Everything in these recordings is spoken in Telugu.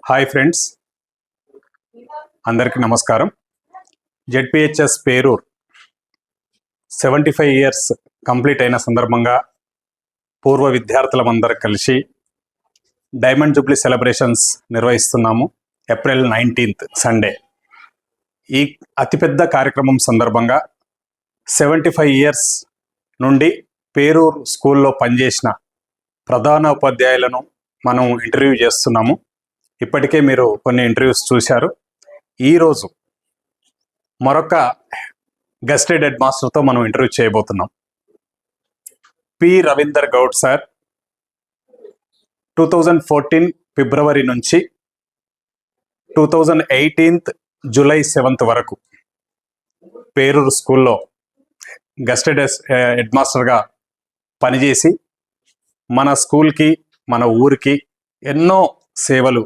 హాయ్ ఫ్రెండ్స్, అందరికీ నమస్కారం. జెడ్పిహెచ్ఎస్ పేరూర్ 75 ఇయర్స్ కంప్లీట్ అయిన సందర్భంగా పూర్వ విద్యార్థులమందరం కలిసి డైమండ్ జూబ్లీ సెలబ్రేషన్స్ నిర్వహిస్తున్నాము. April 19th Sunday. ఈ అతిపెద్ద కార్యక్రమం సందర్భంగా 75 ఇయర్స్ నుండి పేరూర్ స్కూల్లో పనిచేసిన ప్రధాన ఉపాధ్యాయులను మనం ఇంటర్వ్యూ చేస్తున్నాము. ఇప్పటికే మీరు కొన్ని ఇంటర్వ్యూస్ చూశారు. ఈరోజు మరొక గెస్టెడ్ హెడ్ మాస్టర్తో మనం ఇంటర్వ్యూ చేయబోతున్నాం. పి రవీందర్ గౌడ్ సార్ 2014 ఫిబ్రవరి నుంచి 2018 జూలై 7th వరకు పేరూరు స్కూల్లో గెస్టెడ్ హెడ్ మాస్టర్గా పనిచేసి మన స్కూల్కి మన ఊరికి ఎన్నో సేవలు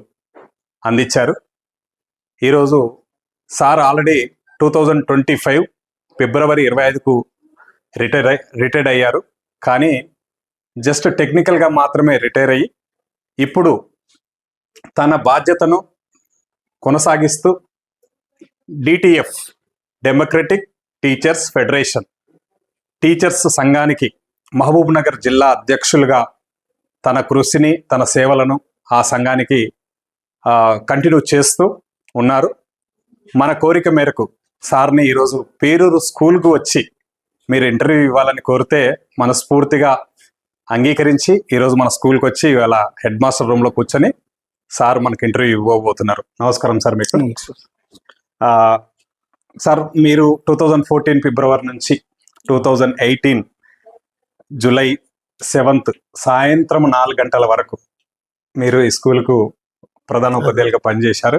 అందించారు. ఈరోజు సార్ ఆల్రెడీ 2025 ఫిబ్రవరి 25కు రిటైర్డ్ అయ్యారు. కానీ జస్ట్ టెక్నికల్గా మాత్రమే రిటైర్ అయ్యి ఇప్పుడు తన బాధ్యతను కొనసాగిస్తూ DTF democratic teachers federation teachers సంఘానికి మహబూబ్ నగర్ జిల్లా అధ్యక్షులుగా తన కృషిని తన సేవలను ఆ సంఘానికి కంటిన్యూ చేస్తూ ఉన్నారు. మన కోరిక మేరకు సార్ని ఈరోజు పేరూరు స్కూల్కు వచ్చి మీరు ఇంటర్వ్యూ ఇవ్వాలని కోరితే మనస్ఫూర్తిగా అంగీకరించి ఈరోజు మన స్కూల్కి వచ్చి ఇవాళ హెడ్ మాస్టర్ రూమ్లో కూర్చొని సార్ మనకి ఇంటర్వ్యూ ఇవ్వబోతున్నారు. నమస్కారం సార్. మీకు సార్, మీరు 2014 ఫిబ్రవరి నుంచి 2018 జూలై 7th సాయంత్రం 4 గంటల వరకు మీరు ఈ స్కూల్కు ప్రధాన ఉపాధ్యాయులుగా పనిచేశారు.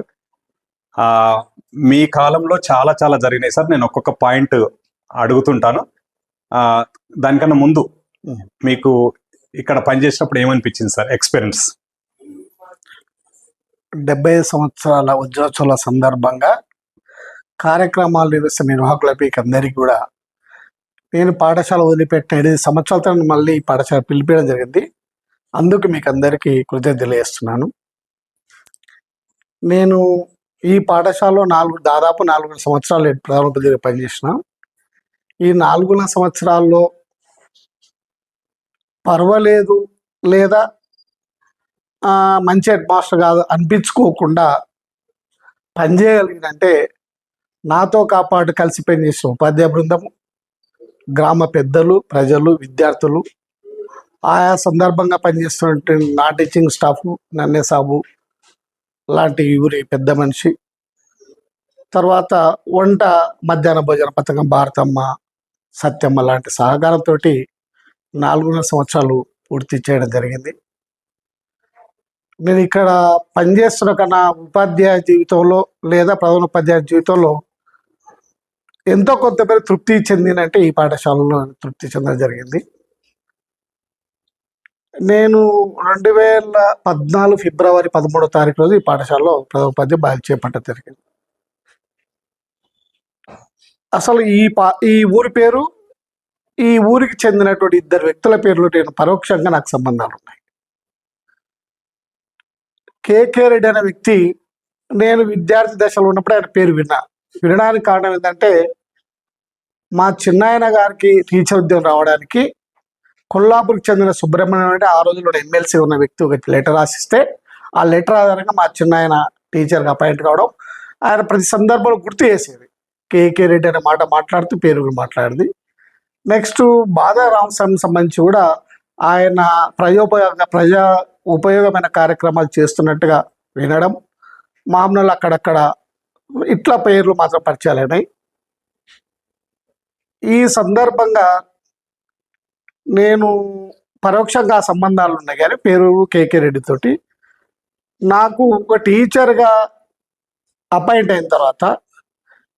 మీ కాలంలో చాలా చాలా జరిగినాయి సార్. నేను ఒక్కొక్క పాయింట్ అడుగుతుంటాను. దానికన్నా ముందు మీకు ఇక్కడ పనిచేసినప్పుడు ఏమనిపించింది సార్ ఎక్స్పీరియన్స్? 70 సంవత్సరాల ఉద్యోగోత్సవాల సందర్భంగా కార్యక్రమాలు నిర్వహిస్తున్న నిర్వాహకులపై అందరికీ కూడా నేను పాఠశాల వదిలిపెట్టిన 8 సంవత్సరాల తర్వాత మళ్ళీ పాఠశాల పిలిపించడం జరిగింది. అందుకు మీకు అందరికీ కృతజ్ఞతలు తెలియజేస్తున్నాను. నేను ఈ పాఠశాలలో దాదాపు 4 సంవత్సరాలు ప్రధానోపాధ్యాయుడిగా పనిచేసిన. ఈ 4 సంవత్సరాల్లో పర్వాలేదు లేదా మంచి హెడ్ మాస్టర్ కాదు అనిపించుకోకుండా పనిచేయగలిగినంటే నాతో కాపాటు కలిసి పనిచేసిన ఉపాధ్యాయ బృందము, గ్రామ పెద్దలు, ప్రజలు, విద్యార్థులు, ఆయా సందర్భంగా పనిచేస్తున్నటువంటి నా టీచింగ్ స్టాఫ్, నన్నే సాబు లాంటి ఊరి పెద్ద మనిషి, తర్వాత వంట మధ్యాహ్న భోజన పథకం భారతమ్మ, సత్యమ్మ లాంటి సహకారంతో 4 సంవత్సరాలు పూర్తి చేయడం జరిగింది. నేను ఇక్కడ పనిచేస్తున్న కన్నా ఉపాధ్యాయ జీవితంలో లేదా ప్రధానోపాధ్యాయ జీవితంలో ఎంతో కొంత పేరు తృప్తి చెందినంటే ఈ పాఠశాలలో తృప్తి చెందడం జరిగింది. నేను 2014 ఫిబ్రవరి 13వ తారీఖు రోజు ఈ పాఠశాలలో ప్రధానోపాధ్యాయ బాధ్యత చేపట్టడం జరిగింది. అసలు ఈ ఊరి పేరు, ఈ ఊరికి చెందినటువంటి 2 వ్యక్తుల పేర్లు నేను పరోక్షంగా నాకు సంబంధాలు ఉన్నాయి. కేకే రెడ్డి అనే వ్యక్తి నేను విద్యార్థి దశలో ఉన్నప్పుడు ఆయన పేరు వినడానికి కారణం ఏంటంటే మా చిన్నాయన గారికి టీచర్ ఉద్యోగం రావడానికి కొల్లాపూర్కి చెందిన సుబ్రహ్మణ్యం అంటే ఆ రోజుల్లో ఎమ్మెల్సీ ఉన్న వ్యక్తి ఒక లెటర్ రాసిస్తే ఆ లెటర్ ఆధారంగా మా చిన్నాయన టీచర్గా అపాయింట్ కావడం, ఆయన ప్రతి సందర్భంలో గుర్తు చేసేది. కేకే రెడ్డి అనే మాట మాట్లాడుతూ పేరు మాట్లాడింది. నెక్స్ట్ బాధా రామస్వామికి సంబంధించి కూడా ఆయన ప్రజా ఉపయోగమైన కార్యక్రమాలు చేస్తున్నట్టుగా వినడం, మామూలు అక్కడక్కడ ఇట్లా పేర్లు మాత్రం పరిచయాలైనాయి. ఈ సందర్భంగా నేను పరోక్షంగా సంబంధాలు ఉన్నాయి కానీ పేరు కేకే రెడ్డి తోటి నాకు ఒక టీచర్గా అపాయింట్ అయిన తర్వాత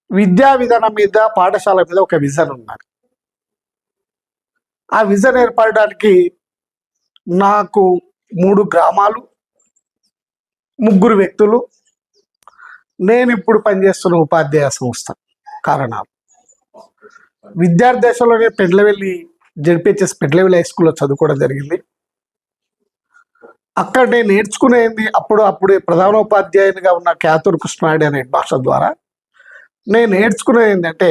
విద్యా విధానం మీద, పాఠశాల మీద ఒక విజన్ ఉన్నది. ఆ విజన్ ఏర్పడడానికి నాకు 3 గ్రామాలు, 3 వ్యక్తులు, నేను ఇప్పుడు పనిచేస్తున్న ఉపాధ్యాయ సంస్థ కారణాలు. విద్యార్థి దశలోనే పెండ్లవెల్లి జెడ్పిహెచ్ఎస్ పెండ్లవెల్లి హై స్కూల్లో చదువుకోవడం జరిగింది. అక్కడ నేను నేర్చుకునేది అప్పుడే ప్రధానోపాధ్యాయునిగా ఉన్న క్యాతూర్ కృష్ణారెడ్డి అనే భాష ద్వారా నేను నేర్చుకునేది ఏంటంటే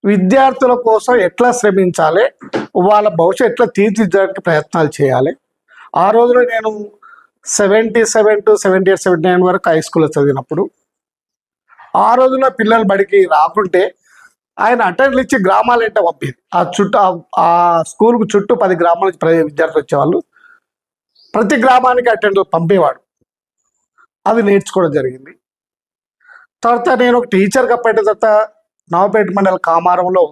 విద్యార్థుల కోసం ఎట్లా శ్రమించాలి, వాళ్ళ భవిష్యత్తు ఎట్లా తీర్చిదిద్దడానికి ప్రయత్నాలు చేయాలి. ఆ రోజులో నేను 77 to 78, 79 వరకు హై స్కూల్లో చదివినప్పుడు ఆ రోజుల్లో పిల్లలు బడికి రాకుంటే ఆయన అటెండర్లు ఇచ్చి గ్రామాలు ఏంటో పంపేది. ఆ స్కూల్కు చుట్టూ 10 గ్రామాల నుంచి విద్యార్థులు వచ్చేవాళ్ళు. ప్రతి గ్రామానికి అటెండర్లు పంపేవాడు. అది నేర్చుకోవడం జరిగింది. తర్వాత నేను ఒక టీచర్గా పెట్టిన తర్వాత నవపేట మండల కామారంలో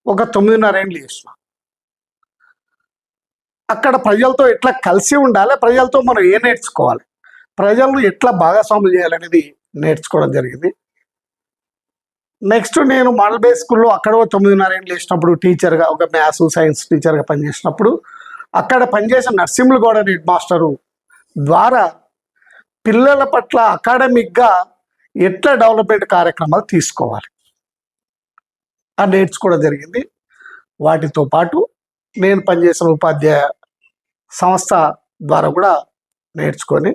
ఒక 9.5 ఏళ్ళు చేసిన. అక్కడ ప్రజలతో ఎట్లా కలిసి ఉండాలి, ప్రజలతో మనం ఏం నేర్చుకోవాలి, ప్రజలను ఎట్లా భాగస్వాములు చేయాలనేది నేర్చుకోవడం జరిగింది. నెక్స్ట్ నేను మోడల్ బేస్ స్కూల్లో అక్కడ 9.5 ఏళ్ళు చేసినప్పుడు టీచర్గా, ఒక మ్యాథ్స్ సైన్స్ టీచర్గా పనిచేసినప్పుడు అక్కడ పనిచేసిన నరసింహులగౌడ హెడ్ మాస్టరు ద్వారా పిల్లల పట్ల అకాడమిక్గా ఎట్లా డెవలప్మెంట్ కార్యక్రమాలు తీసుకోవాలి అని నేర్చుకోవడం జరిగింది. వాటితో పాటు నేను పనిచేసిన ఉపాధ్యాయ సంస్థ ద్వారా కూడా నేర్చుకొని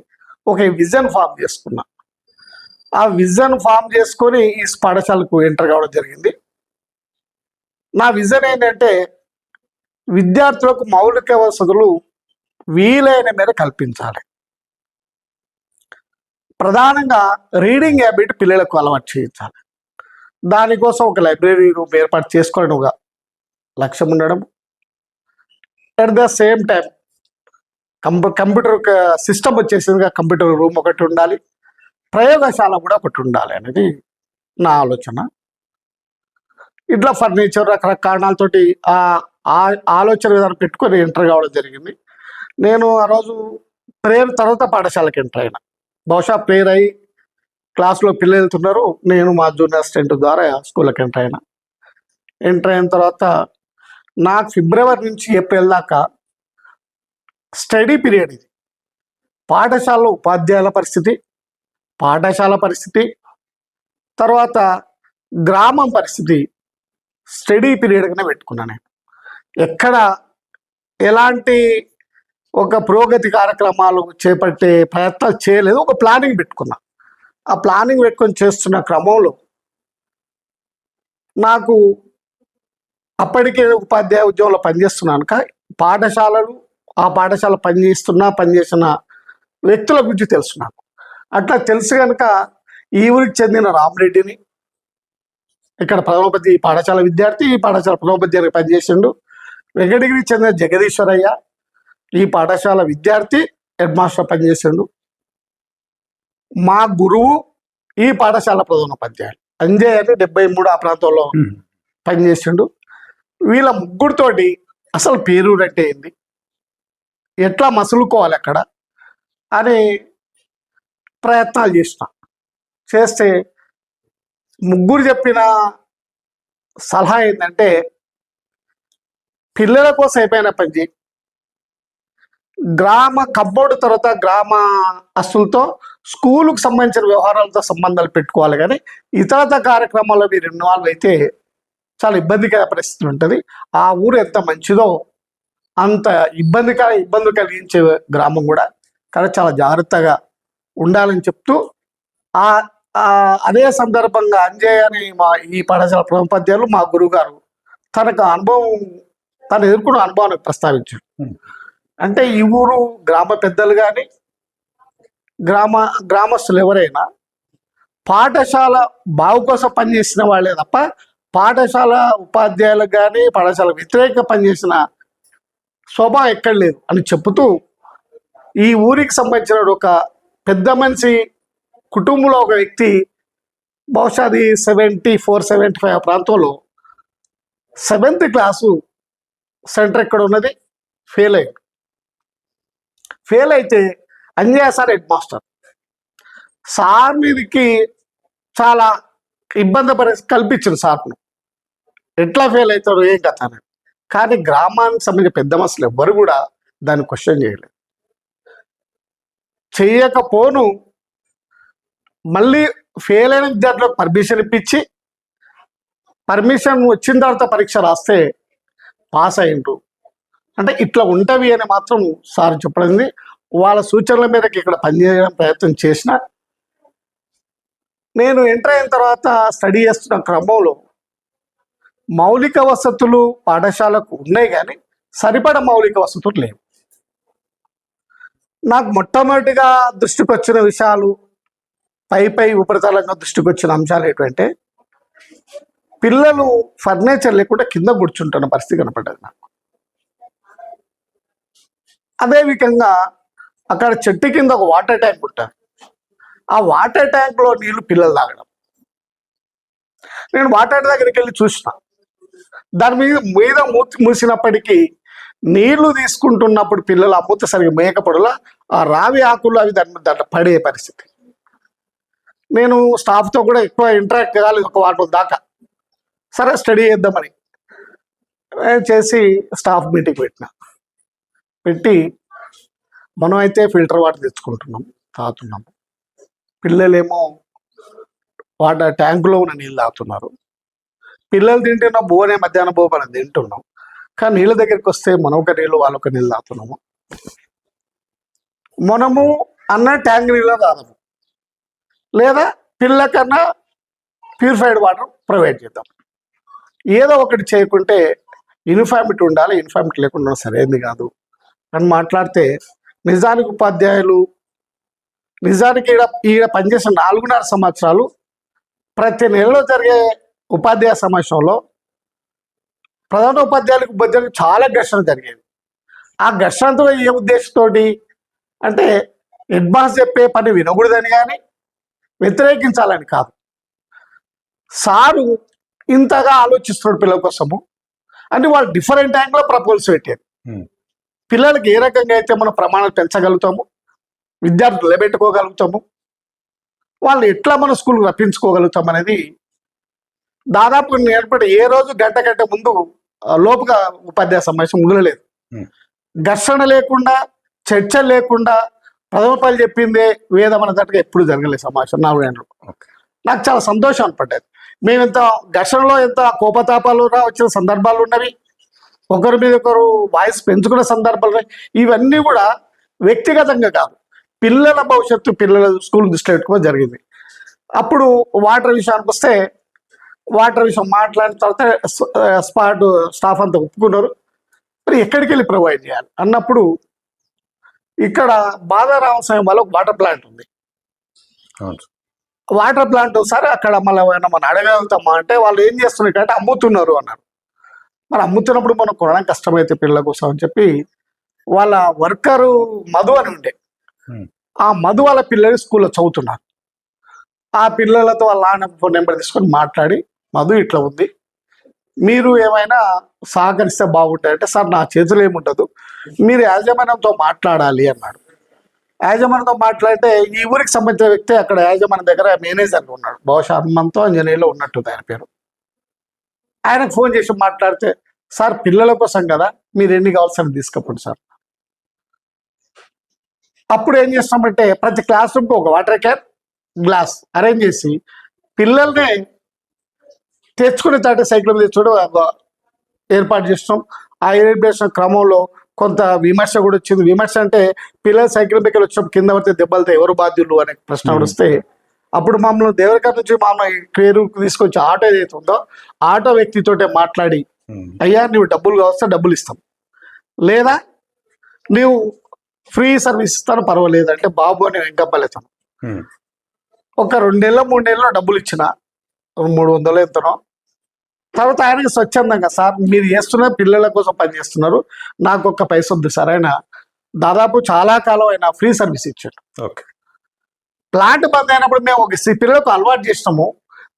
ఒక విజన్ ఫామ్ చేసుకున్నా. ఆ విజన్ ఫామ్ చేసుకొని ఈ పాఠశాలకు ఎంటర్ కావడం జరిగింది. నా విజన్ ఏంటంటే విద్యార్థులకు మౌలిక వసతులు వీలైన మేర కల్పించాలి. ప్రధానంగా రీడింగ్ హ్యాబిట్ పిల్లలకు అలవాటు చేయించాలి. దానికోసం ఒక లైబ్రరీ రూమ్ ఏర్పాటు చేసుకోవడం ఒక లక్ష్యం ఉండడం. At the same time computer system వచ్చేసిందిగా కంప్యూటర్ రూమ్ ఒకటి ఉండాలి, ప్రయోగశాల కూడా ఒకటి ఉండాలి అనేది నా ఆలోచన. ఇట్లా ఫర్నిచర్ రకరకాల కారణాలతోటి ఆ ఆలోచన విధానం పెట్టుకొని ఎంటర్ కావడం జరిగింది. నేను ఆ రోజు ప్రేయర్ తర్వాత పాఠశాలకు ఎంటర్ అయినా. బహుశా ప్రేయర్ అయ్యి క్లాస్లో పిల్లలు వెళ్తున్నారు, నేను మా జూనియర్ అసిస్టెంట్ ద్వారా స్కూల్కి ఎంటర్ అయినా. ఎంటర్ అయిన తర్వాత నాకు ఫిబ్రవరి నుంచి ఏప్రిల్ దాకా స్టడీ పీరియడ్. ఇది పాఠశాలలో ఉపాధ్యాయుల పరిస్థితి, పాఠశాల పరిస్థితి, తర్వాత గ్రామం పరిస్థితి స్టడీ పీరియడ్గానే పెట్టుకున్నాను. నేను ఎక్కడ ఎలాంటి ఒక పురోగతి కార్యక్రమాలు చేపట్టే ప్రయత్నాలు చేయలేదు. ఒక ప్లానింగ్ పెట్టుకున్నా. ఆ ప్లానింగ్ పెట్టుకొని చేస్తున్న క్రమంలో నాకు అప్పటికే ఉపాధ్యాయ ఉద్యోగంలో పనిచేస్తున్నాను పాఠశాలలు, ఆ పాఠశాల పనిచేసిన వ్యక్తుల గురించి తెలుసు నాకు. అట్లా తెలుసు కనుక ఈ ఊరికి చెందిన రామరెడ్డిని, ఇక్కడ ప్రథమోపాధ్యాయ ఈ పాఠశాల విద్యార్థి, ఈ పాఠశాల ప్రథమోపాధ్యాయునికి పనిచేసిండు. వెంకటగిరికి చెందిన జగదీశ్వరయ్య ఈ పాఠశాల విద్యార్థి, హెడ్ మాస్టర్ పనిచేసిండు. మా గురువు ఈ పాఠశాల ప్రధానోపాధ్యాయులు అంజయ్ అని 73 ఆ ప్రాంతంలో పనిచేసిండు. వీళ్ళ ముగ్గురితోటి అసలు పేరూరు అంటే ఏంది, ఎట్లా మసులుకోవాలి అక్కడ అని ప్రయత్నాలు చేస్తే ముగ్గురు చెప్పిన సలహా ఏంటంటే పిల్లల కోసం అయిపోయిన పని గ్రామ కంపౌండ్ తర్వాత గ్రామ అస్తులతో స్కూలుకు సంబంధించిన వ్యవహారాలతో సంబంధాలు పెట్టుకోవాలి, కానీ ఇతరత కార్యక్రమాల్లో మీరు ఇన్వాల్వ్ అయితే చాలా ఇబ్బందికర పరిస్థితి ఉంటుంది. ఆ ఊరు ఎంత మంచిదో అంత ఇబ్బంది కలిగించే గ్రామం కూడా, కానీ చాలా జాగ్రత్తగా ఉండాలని చెప్తూ అదే సందర్భంగా అంజయ్ అని ఈ పాఠశాల ప్రథమోపాధ్యాయులు మా గురువు గారు తను ఎదుర్కొన్న అనుభవాన్ని ప్రస్తావించారు. అంటే ఈ ఊరు గ్రామ పెద్దలు కానీ గ్రామస్తులు ఎవరైనా పాఠశాల బాగు కోసం పనిచేసిన వాళ్ళే తప్ప పాఠశాల ఉపాధ్యాయులకు కానీ పాఠశాల వ్యతిరేకంగా పనిచేసిన స్వభావం ఎక్కడ లేదు అని చెబుతూ ఈ ఊరికి సంబంధించిన ఒక పెద్ద మనిషి కుటుంబంలో ఒక వ్యక్తి బహుశా అది 74, 75 ప్రాంతంలో 7th క్లాసు సెంటర్ ఎక్కడ ఉన్నది ఫెయిల్ అయితే Anjaiah sir head master sir మీదకి చాలా ఇబ్బంది కల్పించారు. సార్ను ఎట్లా ఫెయిల్ అవుతారు ఏం కథ అని. కానీ గ్రామానికి సంబంధించిన పెద్ద మనుషులు ఎవ్వరు కూడా దాన్ని క్వశ్చన్ చేయకపోను మళ్ళీ ఫెయిల్ అయిన విద్యార్థులకు పర్మిషన్ ఇప్పించి పర్మిషన్ వచ్చిన తర్వాత పరీక్ష రాస్తే పాస్ అయ్యిండ్రు. అంటే ఇట్లా ఉంటవి అని మాత్రం సార్ చెప్పడింది. వాళ్ళ సూచనల మేరకు ఇక్కడ పనిచేయడం ప్రయత్నం చేసిన నేను ఎంటర్ అయిన తర్వాత స్టడీ చేస్తున్న క్రమంలో మౌలిక వసతులు పాఠశాలకు ఉన్నాయి కానీ సరిపడ మౌలిక వసతులు లేవు. నాకు మొట్టమొదటిగా దృష్టికి వచ్చిన విషయాలు పై ఉపరితలంగా దృష్టికి వచ్చిన అంశాలు ఏంటంటే పిల్లలు ఫర్నిచర్ లేకుండా కింద కూర్చుంటున్న పరిస్థితి కనపడ్డది నాకు. అదే విధంగా అక్కడ చెట్టు కింద ఒక వాటర్ ట్యాంక్ ఉంటుంది. ఆ వాటర్ ట్యాంక్లో నీళ్లు పిల్లలు తాగడం. నేను వాటర్ దగ్గరికి వెళ్ళి చూసిన, దాని మీద మూసినప్పటికీ నీళ్లు తీసుకుంటున్నప్పుడు పిల్లలు ఆ మూత సరిగ్గా మేయకపోవడంలో ఆ రావి ఆకులు అవి దాంట్లో పడే పరిస్థితి. నేను స్టాఫ్తో కూడా ఎక్కువ ఇంటరాక్ట్ కాలేదు ఒక వాటర్ దాకా. సరే స్టడీ చేద్దామని చేసి స్టాఫ్ మీటింగ్ పెట్టి మనం అయితే ఫిల్టర్ వాటర్ తెచ్చుకుంటున్నాం, తాగుతున్నాము. పిల్లలేమో వాటర్ ట్యాంకులో ఉన్న నీళ్ళు తాగుతున్నారు. పిల్లలు తింటున్న బోనే మధ్యాహ్నం బోపని తింటున్నాం, కానీ నీళ్ళ దగ్గరికి వస్తే మనం ఒక నీళ్ళు వాళ్ళొక నీళ్ళు తాగుతున్నాము. మనము అన్న ట్యాంక్ నీళ్ళు తాగము, లేదా పిల్లకన్నా ప్యూరిఫైడ్ వాటర్ ప్రొవైడ్ చేద్దాం. ఏదో ఒకటి చేయకుంటే యూనిఫామిటీ ఉండాలి, యూనిఫామిటీ లేకుండా సరైనది కాదు అని మాట్లాడితే నిజానికి ఉపాధ్యాయులు నిజానికి ఈడ పనిచేసిన 4.5 సంవత్సరాలు ప్రతి నెలలో జరిగే ఉపాధ్యాయ సమావేశంలో ప్రధాన ఉపాధ్యాయులకు మధ్య చాలా ఘర్షణ జరిగేది. ఆ ఘర్షణతో ఏ ఉద్దేశంతో అంటే హెడ్ మాస్టర్ చెప్పే పని వినకూడదని కానీ వ్యతిరేకించాలని కాదు. సారు ఇంతగా ఆలోచిస్తున్నాడు పిల్లల కోసము అంటే వాళ్ళు డిఫరెంట్ యాంగిల్లో ప్రపోజల్స్ పెట్టారు. పిల్లలకి ఏ రకంగా అయితే మనం ప్రమాణాలు పెంచగలుగుతాము, విద్యార్థులు నిలబెట్టుకోగలుగుతాము, వాళ్ళు ఎట్లా మన స్కూల్కి రప్పించుకోగలుగుతాం అనేది దాదాపు ఏర్పడి ఏ రోజు గంట ముందు లోపుగా ఉపాధ్యాయ సమావేశం ముగిలేదు. ఘర్షణ లేకుండా, చర్చ లేకుండా ప్రథమ పని చెప్పిందే వేదం అన్నట్టుగా ఎప్పుడు జరగలేదు సమావేశం 4 గంటలు. నాకు చాలా సంతోషం అనిపడ్డది. మేము ఎంత ఘర్షణలో ఎంత కోపతాపాలు వచ్చిన సందర్భాలు ఉన్నవి, ఒకరి మీద ఒకరు వాయిస్ పెంచుకున్న సందర్భాలు ఉన్నాయి. ఇవన్నీ కూడా వ్యక్తిగతంగా కాదు, పిల్లల భవిష్యత్తు, పిల్లల స్కూల్ దృష్టిలో పెట్టుకోవడం జరిగింది. అప్పుడు వాటర్ విషయానికి వస్తే వాటర్ విషయం మాట్లాడిన తర్వాత స్టాఫ్ అంతా ఒప్పుకున్నారు. మరి ఎక్కడికి వెళ్ళి ప్రొవైడ్ చేయాలి అన్నప్పుడు ఇక్కడ బాధారామస్వామి వాళ్ళ వాటర్ ప్లాంట్ ఉంది. వాటర్ ప్లాంట్ సరే అక్కడ మళ్ళీ మనం అడగలుగుతామా అంటే వాళ్ళు ఏం చేస్తున్నారు అంటే అమ్ముతున్నారు అన్నారు. మరి అమ్ముతున్నప్పుడు మనం కొనడం కష్టమైతే పిల్లల కోసం అని చెప్పి వాళ్ళ వర్కరు మధు అని ఉండే, ఆ మధు వాళ్ళ పిల్లలు స్కూల్లో చదువుతున్నారు. ఆ పిల్లలతో వాళ్ళ నాన్న ఫోన్ నెంబర్ తీసుకొని మాట్లాడి, మధు ఇట్లా ఉంది, మీరు ఏమైనా సహకరిస్తే బాగుంటాయంటే, సార్ నా చేతులు ఏముండదు, మీరు యాజమాన్యంతో మాట్లాడాలి అన్నాడు. యాజమాన్యంతో మాట్లాడితే ఈ ఊరికి సంబంధించిన వ్యక్తి అక్కడ యాజమాన్యం దగ్గర మేనేజర్గా ఉన్నాడు, బహుశా హనుమంతో ఆంజనేయులో ఉన్నట్టుంది ఆయన పేరు. ఆయనకు ఫోన్ చేసి మాట్లాడితే, సార్ పిల్లల కోసం కదా, మీరు ఎన్ని కావాల్సిన తీసుకపోండి సార్. అప్పుడు ఏం చేస్తామంటే ప్రతి క్లాస్ రూమ్కి ఒక వాటర్ క్యాన్, గ్లాస్ అరేంజ్ చేసి పిల్లల్ని తెచ్చుకునే తాటే సైకిల్ మీద తెచ్చుకోవడం ఏర్పాటు చేస్తాం. ఆ ఏర్పాటు క్రమంలో కొంత విమర్శ కూడా వచ్చింది. విమర్శ అంటే పిల్లలు సైకిల్ మీద వచ్చినప్పుడు కింద పడితే దెబ్బలతో ఎవరు బాధ్యులు అనే ప్రశ్న వస్తే అప్పుడు మమ్మల్ని దేవరకర్ నుంచి మమ్మల్ని పేరుకు తీసుకొచ్చి ఆటో ఏదైతే ఉందో ఆటో వ్యక్తితోటే మాట్లాడి, అయ్యా నువ్వు డబ్బులు కావస్తే డబ్బులు ఇస్తాం, లేదా నువ్వు ఫ్రీ సర్వీస్ ఇస్తాను పర్వాలేదు అంటే బాబు అని వెంకప్పలేతాను. ఒక 2 నెలలు 3 నెలలు డబ్బులు ఇచ్చిన 300 ఎంతనో. తర్వాత ఆయనకి స్వచ్ఛందంగా, సార్ మీరు చేస్తున్న పిల్లల కోసం పనిచేస్తున్నారు, నాకు ఒక్క పైస వద్దు సార్. ఆయన దాదాపు చాలా కాలం ఆయన ఫ్రీ సర్వీస్ ఇచ్చాడు. ప్లాంట్ బంద్ అయినప్పుడు మేము ఒక పిల్లలకు అలవాటు చేసినాము.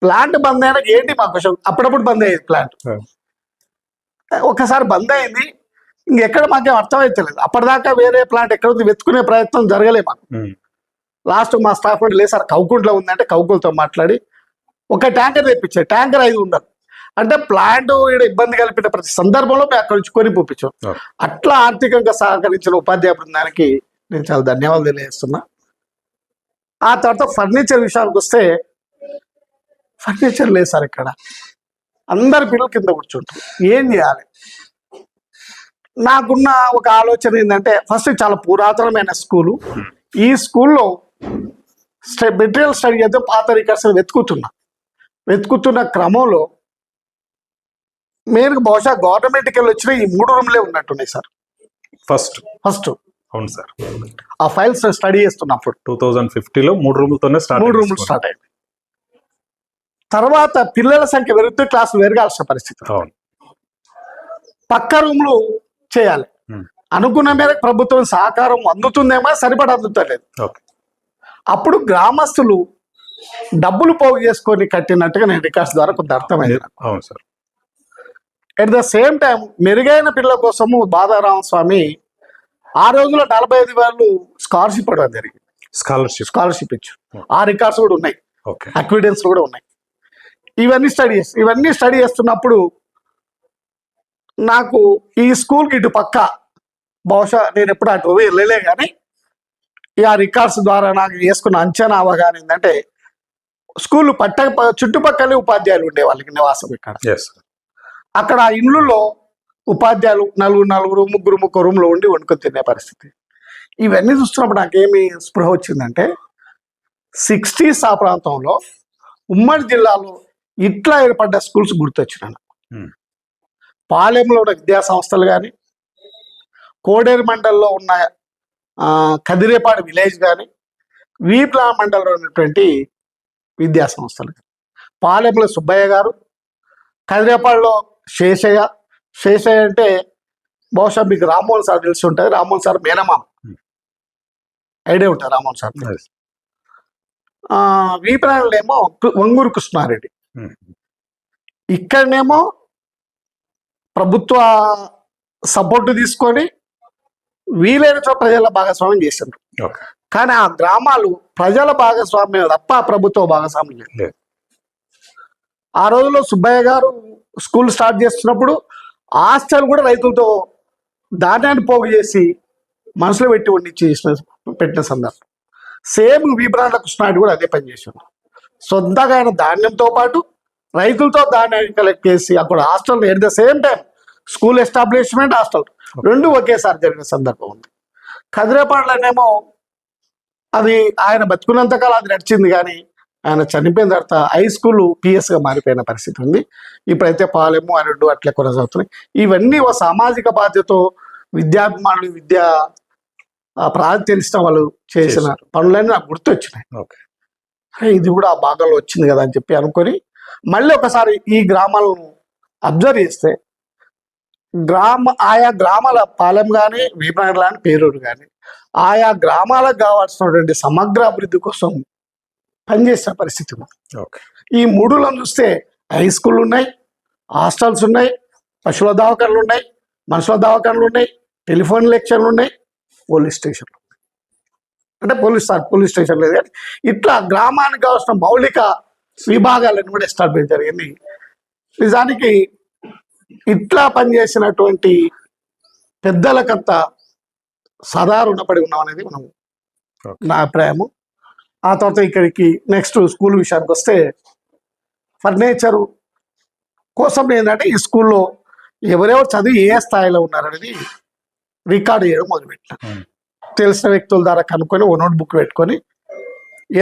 ప్లాంట్ బంద్ అయినా ఏంటి మాకు అప్పుడప్పుడు బంద్ అయ్యేది ప్లాంట్. ఒకసారి బంద్ అయింది, ఇంకెక్కడ మాకేం అర్థమైతలేదు. అప్పటిదాకా వేరే ప్లాంట్ ఎక్కడ ఉంది వెతుకునే ప్రయత్నం జరగలే మాకు. లాస్ట్ మా స్టాఫ్ లేదు సార్ కౌకుంట్లో ఉందంటే కౌకులతో మాట్లాడి ఒక ట్యాంకర్ తెప్పించారు. ట్యాంకర్ 500 అంటే ప్లాంట్ ఇబ్బంది కలిపిన ప్రతి సందర్భంలో మేము అక్కడ నుంచి కొని పంపించాం. అట్లా ఆర్థికంగా సహకరించిన ఉపాధ్యాయ బృందానికి నేను చాలా ధన్యవాదాలు తెలియజేస్తున్నా. ఆ తర్వాత ఫర్నిచర్ విషయానికి వస్తే ఫర్నిచర్ లేదు సార్, ఇక్కడ అందరి పిల్లలు కింద కూర్చుంటారు, ఏం చేయాలి? నాకున్న ఒక ఆలోచన ఏంటంటే ఫస్ట్ చాలా పురాతనమైన స్కూలు. ఈ స్కూల్లో మెటీరియల్ స్టడీ చేస్తే పాత రికార్డ్స్ వెతుకుతున్న క్రమంలో మెయిన్గా బహుశా గవర్నమెంట్కి వెళ్ళి వచ్చిన ఈ 3 రూమ్లే ఉన్నట్టున్నాయి సార్. ఫస్ట్ ఫస్ట్ అవును సార్, ఆ ఫైల్స్ స్టడీ చేస్తున్నప్పుడు 2050లో 3 రూములతోనే 3 రూములు స్టార్ట్ అయింది. తర్వాత పిల్లల సంఖ్య పెరుగుతూ క్లాసులు పెరగాల్సిన పరిస్థితి. అవును. పక్క రూమ్లు చేయాలి. Hmm. అనుకున్న మేరకు ప్రభుత్వం సహకారం అందుతుందేమో, సరిపడా అందుతలేదు. ఓకే. అప్పుడు గ్రామస్తులు డబ్బులు పోగు చేసుకొని కట్టినట్టుగా నేను రికార్డ్స్ ద్వారా కొంత అర్థమైంది. అవును sir. At the same time మెరుగైన పిల్లల కోసము బాధారామస్వామి ఆ రోజుల్లో 45,000 స్కాలర్షిప్ ఇవ్వడం జరిగింది. స్కాలర్షిప్ ఇచ్చు. ఆ రికార్డ్స్ కూడా ఉన్నాయి, ఓకే. అక్విడెన్స్ కూడా ఉన్నాయి. ఇవన్నీ స్టడీ చేస్తున్నప్పుడు నాకు ఈ స్కూల్కి ఇటు పక్క బహుశా నేను ఎప్పుడు అటు వెళ్ళలే, కానీ ఆ రికార్డ్స్ ద్వారా నాకు చేసుకున్న అంచనా అవగానే ఏంటంటే స్కూల్ చుట్టుపక్కలే ఉపాధ్యాయులు ఉండే వాళ్ళకి నివాసం ఇక్కడ. అక్కడ ఆ ఇళ్ళల్లో ఉపాధ్యాయులు నలుగురు ముగ్గురు రూమ్లో ఉండి వండుకొని తినే పరిస్థితి. ఇవన్నీ చూస్తున్నప్పుడు నాకేమి స్పృహ వచ్చిందంటే 60s ఆ ప్రాంతంలో ఉమ్మడి జిల్లాలో ఇట్లా ఏర్పడ్డ స్కూల్స్ గుర్తొచ్చినాను. పాలెంలో ఉన్న విద్యా సంస్థలు కానీ, కోడేరు మండలంలో ఉన్న కదిరేపాడు విలేజ్ కానీ, వీప్లా మండలంలో ఉన్నటువంటి విద్యా సంస్థలు. పాలెంలో సుబ్బయ్య గారు, కదిరేపాడులో శేషయ్య అంటే బహుశా మీకు రామ్మోహన్ సార్ తెలిసి ఉంటుంది. రామ్మోహన్ సార్ మేనమామ, ఐడియా ఉంటుంది రామ్మోహన్ సార్. వీపనాలలో ఏమో వంగూరు కృష్ణారెడ్డి. ఇక్కడనేమో ప్రభుత్వ సపోర్టు తీసుకొని వీలైన చోట ప్రజల భాగస్వామ్యం చేసిండ్రు. కానీ ఆ గ్రామాలు ప్రజల భాగస్వామ్యం తప్ప ప్రభుత్వ భాగస్వామ్యం లేదు. ఆ రోజుల్లో సుబ్బయ్య గారు స్కూల్ స్టార్ట్ చేస్తున్నప్పుడు హాస్టల్ కూడా రైతులతో ధాన్యాన్ని పోగు చేసి మనసులో పెట్టి పెట్టిన సందర్భం. సేమ్ వీపనాల కృష్ణారెడ్డి కూడా అదే పని చేసిండు. సొంతగా ఆయన ధాన్యంతో పాటు రైతులతో ధాన్యాన్ని కలెక్ట్ చేసి అక్కడ hostel at the same time school establishment, hostel రెండు ఒకేసారి జరిగిన సందర్భం ఉంది. కదిరేపాడులోనేమో అది ఆయన బతుకున్నంతకాలం అది నడిచింది, కానీ ఆయన చనిపోయిన తర్వాత హై స్కూల్ పిఎస్గా మారిపోయిన పరిస్థితి ఉంది. ఇప్పుడైతే పాలెము అరెడ్డు అట్లే కొనసాగుతున్నాయి. ఇవన్నీ ఒక సామాజిక బాధ్యతతో విద్యాభిమానులు ప్రాంతం తెలిసిన వాళ్ళు చేసిన పనులన్నీ నాకు గుర్తొచ్చినాయి. ఇది కూడా ఆ భాగంలో వచ్చింది కదా అని చెప్పి అనుకొని మళ్ళీ ఒకసారి ఈ గ్రామాలను అబ్జర్వ్ చేస్తే ఆయా గ్రామాల పాలెం కానీ, వీపనగర్ కానీ, పేరూరు కానీ ఆయా గ్రామాలకు కావాల్సినటువంటి సమగ్ర అభివృద్ధి కోసం పనిచేసిన పరిస్థితి ఉంది. ఈ 3లో చూస్తే హై స్కూళ్ళు ఉన్నాయి, హాస్టల్స్ ఉన్నాయి, పశువుల దవాఖానలు ఉన్నాయి, మనుషుల దవాఖానలు ఉన్నాయి, టెలిఫోన్ లెక్చర్లు ఉన్నాయి, పోలీస్ స్టేషన్లు. అంటే పోలీస్ స్టేషన్ లేదు, కానీ ఇట్లా గ్రామానికి కావాల్సిన మౌలిక విభాగాలను కూడా ఎస్టాబ్లిష్ జరిగింది. నిజానికి ఇట్లా పనిచేసినటువంటి పెద్దలకంతా సదా రుణపడి ఉన్నాం అనేది నా అభిప్రాయము. ఆ తర్వాత ఇక్కడికి నెక్స్ట్ స్కూల్ విషయానికి వస్తే ఫర్నిచరు కోసం ఏంటంటే ఈ స్కూల్లో ఎవరెవరు చదివి ఏ స్థాయిలో ఉన్నారనేది రికార్డు చేయడం మొదలుపెట్టిన. తెలిసిన వ్యక్తుల ద్వారా కనుక్కొని ఓ నోట్ బుక్ పెట్టుకొని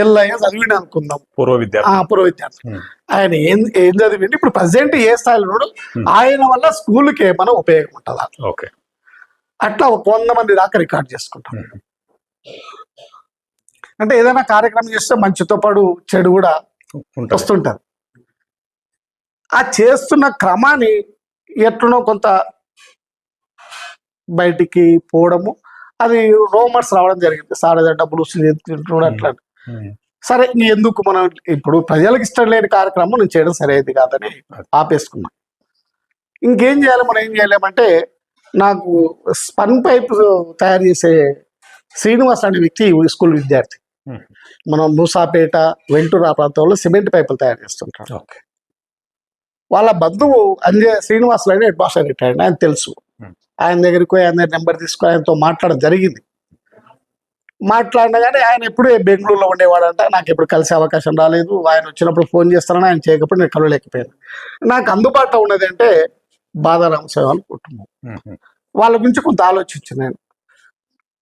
ఎల్లయ్య చదివిండి అనుకుందాం, పూర్వ విద్యార్థి ఆయన ఏం చదివిండి, ఇప్పుడు ప్రజెంట్ ఏ స్థాయిలో ఉన్నాడు, ఆయన వల్ల స్కూల్కి ఏమైనా ఉపయోగం ఉంటుందా, అట్లా 100 మంది దాకా రికార్డ్ చేసుకుంటాం. అంటే ఏదైనా కార్యక్రమం చేస్తే మంచితో పాటు చెడు కూడా వస్తుంటారు. ఆ చేస్తున్న క్రమాన్ని ఎట్లనో కొంత బయటికి పోవడము, అది రోమర్స్ రావడం జరిగింది. సారదా డబ్బులు తింటున్నాడు అట్లా. సరే ఎందుకు మనం ఇప్పుడు ప్రజలకు ఇష్టం లేని కార్యక్రమం నేను చేయడం సరైనది కాదని ఆపేసుకున్నాం. ఇంకేం చేయాలి, మనం ఏం చేయలేమంటే నాకు స్పన్ పైప్ తయారు చేసే శ్రీనివాస్ అనే వ్యక్తి స్కూల్ విద్యార్థి, మనం మూసాపేట వెంటూరు ఆ ప్రాంతంలో సిమెంట్ పైపులు తయారు చేస్తుంటారు. వాళ్ళ బంధువు శ్రీనివాసులు అని హెడ్ మాస్టర్ రిటైర్డ్, ఆయన తెలుసు. ఆయన దగ్గరికి పోయి ఆయన నెంబర్ తీసుకొని ఆయనతో మాట్లాడడం జరిగింది. మాట్లాడినా కానీ ఆయన ఎప్పుడు బెంగళూరులో ఉండేవాడంట, నాకు ఎప్పుడు కలిసే అవకాశం రాలేదు. ఆయన వచ్చినప్పుడు ఫోన్ చేస్తానని ఆయన చేయకపోతే నేను కలవలేకపోయాను. నాకు అందుబాటులో ఉన్నది అంటే బాధారామస్వామి కుటుంబం. వాళ్ళ గురించి కొంత ఆలోచించాను నేను.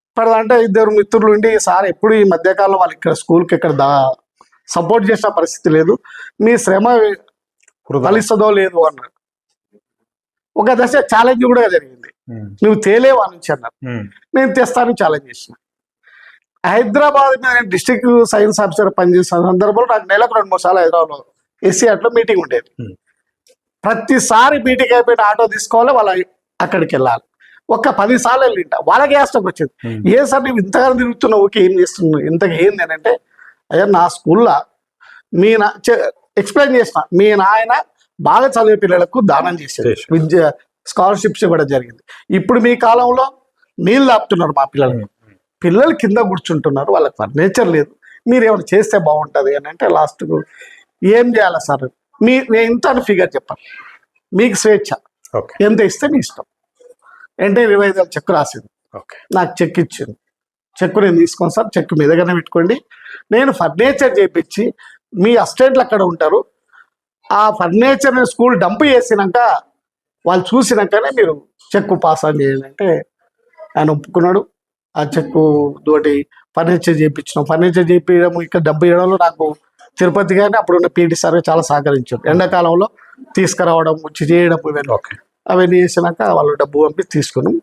ఇప్పటిదంటే ఇద్దరు మిత్రులు ఉండి, సార్ ఎప్పుడు ఈ మధ్యకాలంలో వాళ్ళు ఇక్కడ స్కూల్కి ఇక్కడ సపోర్ట్ చేసిన పరిస్థితి లేదు, మీ శ్రమ ఫలిస్తుందో లేదు అన్నాడు. ఒక దశ ఛాలెంజ్ కూడా జరిగింది, నువ్వు తేలేవా నుంచి అన్నారు. నేను తెస్తాను ఛాలెంజ్ చేసిన. హైదరాబాద్ నేను డిస్ట్రిక్ట్ సైన్స్ ఆఫీసర్ పనిచేసిన సందర్భంలో నాకు నెలకు 2-3 సార్లు హైదరాబాద్లో SCAT మీటింగ్ ఉండేది. ప్రతిసారి మీటింగ్ అయిపోయిన ఆటో తీసుకోవాలి, వాళ్ళ అక్కడికి వెళ్ళాలి. ఒక 10 సార్లు వెళ్ళింట. వాళ్ళకి యాస్టక్ వచ్చింది, ఏ సార్ నువ్వు ఇంతగానో తిరుగుతున్నావు, ఓకే ఏం చేస్తున్నావు, ఇంతగా ఏంది అని అంటే, అయ్యా నా స్కూల్లో మీ ఎక్స్ప్లెయిన్ చేసిన, మీ నాయన బాగా చదివే పిల్లలకు దానం చేసేది, విద్య స్కాలర్షిప్స్ ఇవ్వడం జరిగింది. ఇప్పుడు మీ కాలంలో నీళ్ళు ఆపుతున్నారు మా పిల్లలు కింద కూర్చుంటున్నారు, వాళ్ళకి ఫర్నిచర్ లేదు, మీరు ఏమైనా చేస్తే బాగుంటుంది అని అంటే, లాస్ట్కు ఏం చేయాలి సార్, నేను ఇంత ఫిగర్ చెప్పాను, మీకు స్వేచ్ఛ, ఎంత ఇస్తే మీ ఇష్టం. అంటే 25,000 చెక్ రాసింది, నాకు చెక్ ఇచ్చింది. చెక్ నేను తీసుకోను సార్, చెక్ మీ దగ్గరనే పెట్టుకోండి, నేను ఫర్నిచర్ చేయించి మీ అసిస్టెంట్లు అక్కడ ఉంటారు, ఆ ఫర్నిచర్ స్కూల్ డంప్ చేసినాక వాళ్ళు చూసినాకనే మీరు చెక్ పాస్ ఆన్ చేయండి అంటే ఆయన ఒప్పుకున్నాడు. ఆ చెక్కు తోటి ఫర్నిచర్ చేయించినాం. ఫర్నిచర్ చేయించడం, ఇక్కడ డబ్బు ఇవ్వడంలో నాకు తిరుపతి కానీ అప్పుడున్న PT సార్ చాలా సహకరించారు. ఎండాకాలంలో తీసుకురావడం, వచ్చి చేయడం ఇవన్నీ అవన్నీ చేసినాక వాళ్ళు డబ్బు పంపి తీసుకున్నాం.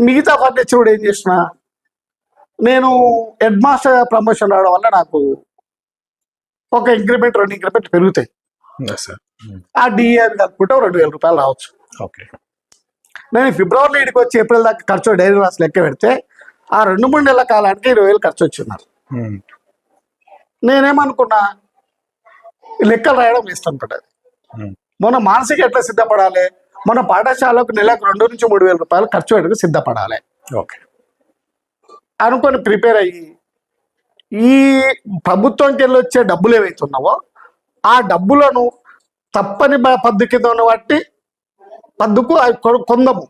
మిగతా ఫర్నిచర్ కూడా ఏం చేసిన, నేను హెడ్ మాస్టర్ ప్రమోషన్ రావడం వల్ల నాకు ఒక ఇంక్రిమెంట్ 2 ఇంక్రిమెంట్ పెరుగుతాయి. ఆ DA కలుపుకుంటే 2,000 రూపాయలు రావచ్చు. నేను ఫిబ్రవరిలో ఇడికి వచ్చి ఏప్రిల్ దాకా ఖర్చు డైరీ రాసి లెక్క పెడితే ఆ 2-3 నెలల కాలానికి 20,000 ఖర్చు వచ్చిన్నారు. నేనేమనుకున్నా, లెక్కలు రాయడం ఇష్టం పడ్డది. మొన్న మానసిక ఎట్లా సిద్ధపడాలి, మన పాఠశాలకు నెలకు 2 నుంచి 3,000 రూపాయలు ఖర్చు పెట్టుకు సిద్ధపడాలి అనుకొని ప్రిపేర్ అయ్యి, ఈ ప్రభుత్వంకి వెళ్ళి వచ్చే డబ్బులు ఏవైతున్నావో ఆ డబ్బులను తప్పని పద్దు కింద ఉన్న వాటి పద్దుకు కొందాము,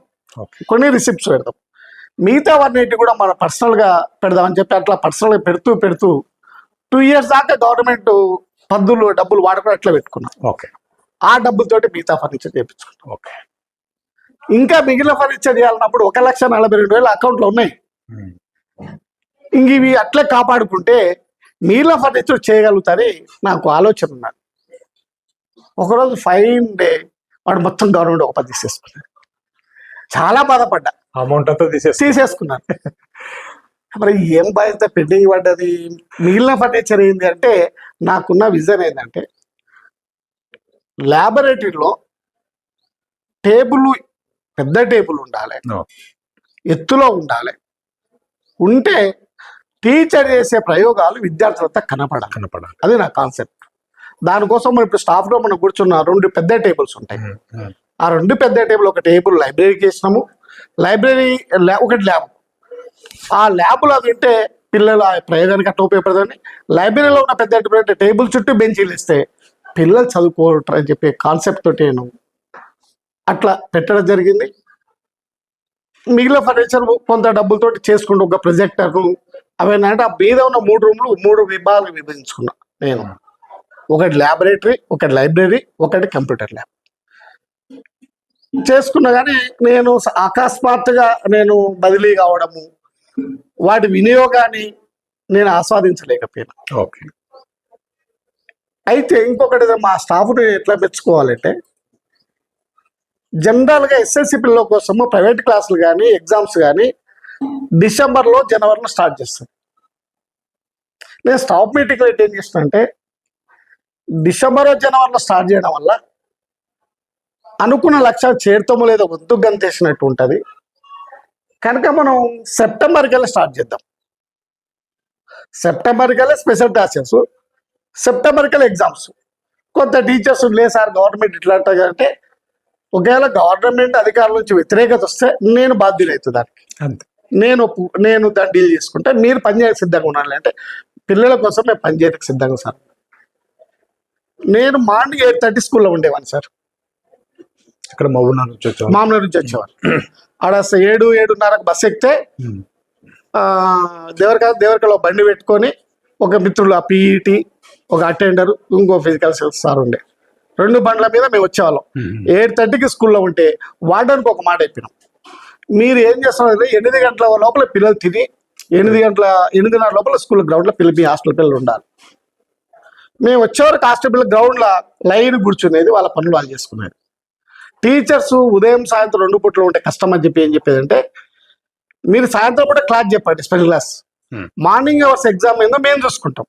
కొన్ని రిసిప్ట్స్ పెడదాం, మిగతా వాటిని కూడా మన పర్సనల్గా పెడదామని చెప్పి అట్లా పర్సనల్గా పెడుతూ 2 years దాకా గవర్నమెంట్ పద్దులు డబ్బులు వాడుకొని అట్లా పెట్టుకున్నాం. ఆ డబ్బులతోటి మిగతా ఫర్నిచర్ చేయించుకున్నాం. ఇంకా మిగిలిన ఫర్నిచర్ చేయాలన్నప్పుడు 1,42,000 అకౌంట్లో ఉన్నాయి. ఇంక ఇవి అట్లే కాపాడుకుంటే మిగిలిన ఫర్నిచర్ చేయగలుగుతారని నాకు ఆలోచన ఉన్నది. ఒకరోజు ఫైన్ డే వాడు మొత్తం గవర్నమెంట్ ఒక 10 తీసేసుకున్నాడు. చాలా బాధపడ్డా, అమౌంట్ అంతా తీసేసుకున్నాను. మరి ఏం బాధ్యత పెండింగ్ పడ్డది. మిగిలిన ఫర్నిచర్ ఏంటి అంటే, నాకున్న విజన్ ఏంటంటే, ల్యాబొరేటరీలో టేబుల్, పెద్ద టేబుల్ ఉండాలి, ఎత్తులో ఉండాలి, ఉంటే టీచర్ చేసే ప్రయోగాలు విద్యార్థులంతా కనపడాలి. అది నా కాన్సెప్ట్. దానికోసం మనం ఇప్పుడు స్టాఫ్ రూమ్ మనం కూర్చున్న 2 పెద్ద టేబుల్స్ ఉంటాయి. ఆ 2 పెద్ద టేబుల్, ఒక టేబుల్ లైబ్రరీకి చేసినాము, లైబ్రరీ ఒకటి ల్యాబ్. ఆ ల్యాబ్లో అది ఉంటే పిల్లలు ఆ ప్రయోగానికి అట్లా ఉపయోగపడుతుంది. లైబ్రరీలో ఉన్న పెద్ద టేబుల్ చుట్టూ బెంచీలు ఇస్తే పిల్లలు చదువుకోవటం అని చెప్పే కాన్సెప్ట్ తోటి నేను అట్లా పెట్టడం జరిగింది. మిగిలిన ఫర్నిచర్ కొంత డబ్బులతోటి చేసుకుంటూ ఒక ప్రొజెక్టర్ అవన్నీ అంటే, ఆ మీద ఉన్న 3 రూమ్లు 3 విభాగాలు విభజించుకున్నా నేను. ఒకటి ల్యాబొరేటరీ, ఒకటి లైబ్రరీ, ఒకటి కంప్యూటర్ ల్యాబ్ చేసుకున్నా. కానీ నేను అకస్మాత్తుగా నేను బదిలీ కావడము, వాటి వినియోగాన్ని నేను ఆస్వాదించలేకపోయినా. అయితే ఇంకొకటి, మా స్టాఫ్ని ఎట్లా మెచ్చుకోవాలంటే, జనరల్గా SSC పిల్లల కోసము ప్రైవేట్ క్లాసులు కానీ ఎగ్జామ్స్ కానీ డిసెంబర్లో జనవరిలో స్టార్ట్ చేస్తాను. నేను స్టాఫ్ మీటింగ్లో ఏం చేస్తున్నా అంటే, డిసెంబర్ జనవరిలో స్టార్ట్ చేయడం వల్ల అనుకున్న లక్ష్యాలు చేరుతామో లేదో వద్దు గంతేసినట్టు ఉంటుంది. కనుక మనం సెప్టెంబర్కి వెళ్ళి స్టార్ట్ చేద్దాం. సెప్టెంబర్కి వెళ్ళి స్పెషల్ క్లాసెస్, సెప్టెంబర్కి వెళ్ళి ఎగ్జామ్స్. కొంత టీచర్స్ లేదు సార్ గవర్నమెంట్ ఇట్లా అంటే, ఒకవేళ గవర్నమెంట్ అధికారుల నుంచి వ్యతిరేకత వస్తే నేను బాధ్యులవుతుంది దానికి. నేను దాన్ని డీల్ చేసుకుంటే, మీరు పనిచేయడానికి సిద్ధంగా ఉండాలి అంటే, పిల్లల కోసం మేము పనిచేయడానికి సిద్ధంగా సార్. నేను మార్నింగ్ 8:30 స్కూల్లో ఉండేవాడిని సార్. ఇక్కడ మామూలు నుంచి వచ్చేవారు. ఆడ 7-7:30 బస్సు ఎక్కితే దేవరకలో బండి పెట్టుకొని ఒక మిత్రులు, ఆ PET, ఒక అటెండర్, ఇంకో ఫిజికల్ సైన్స్ సార్ ఉండే, 2 బండ్ల మీద మేము వచ్చేవాళ్ళం. 8:30కి స్కూల్లో ఉంటే వార్డెన్కి ఒక మాట చెప్పినాం, మీరు ఏం చేస్తున్నారు? 8 గంటల లోపల పిల్లలు తిని 8:30 లోపల స్కూల్ గ్రౌండ్లో పిల్లలు మీ హాస్టల్ పిల్లలు ఉండాలి. మేము వచ్చేవరకు హాస్టల్ పిల్లలు గ్రౌండ్లో లైన్ కూర్చునేది, వాళ్ళ పనులు వాళ్ళు చేసుకునేది. టీచర్స్ ఉదయం సాయంత్రం 2 పూటలు ఉంటే కష్టం అని చెప్పి ఏం చెప్పేదంటే, మీరు సాయంత్రం పూట క్లాస్ చెప్పండి, special class. Morning hours exam ఏందో మేము చూసుకుంటాం.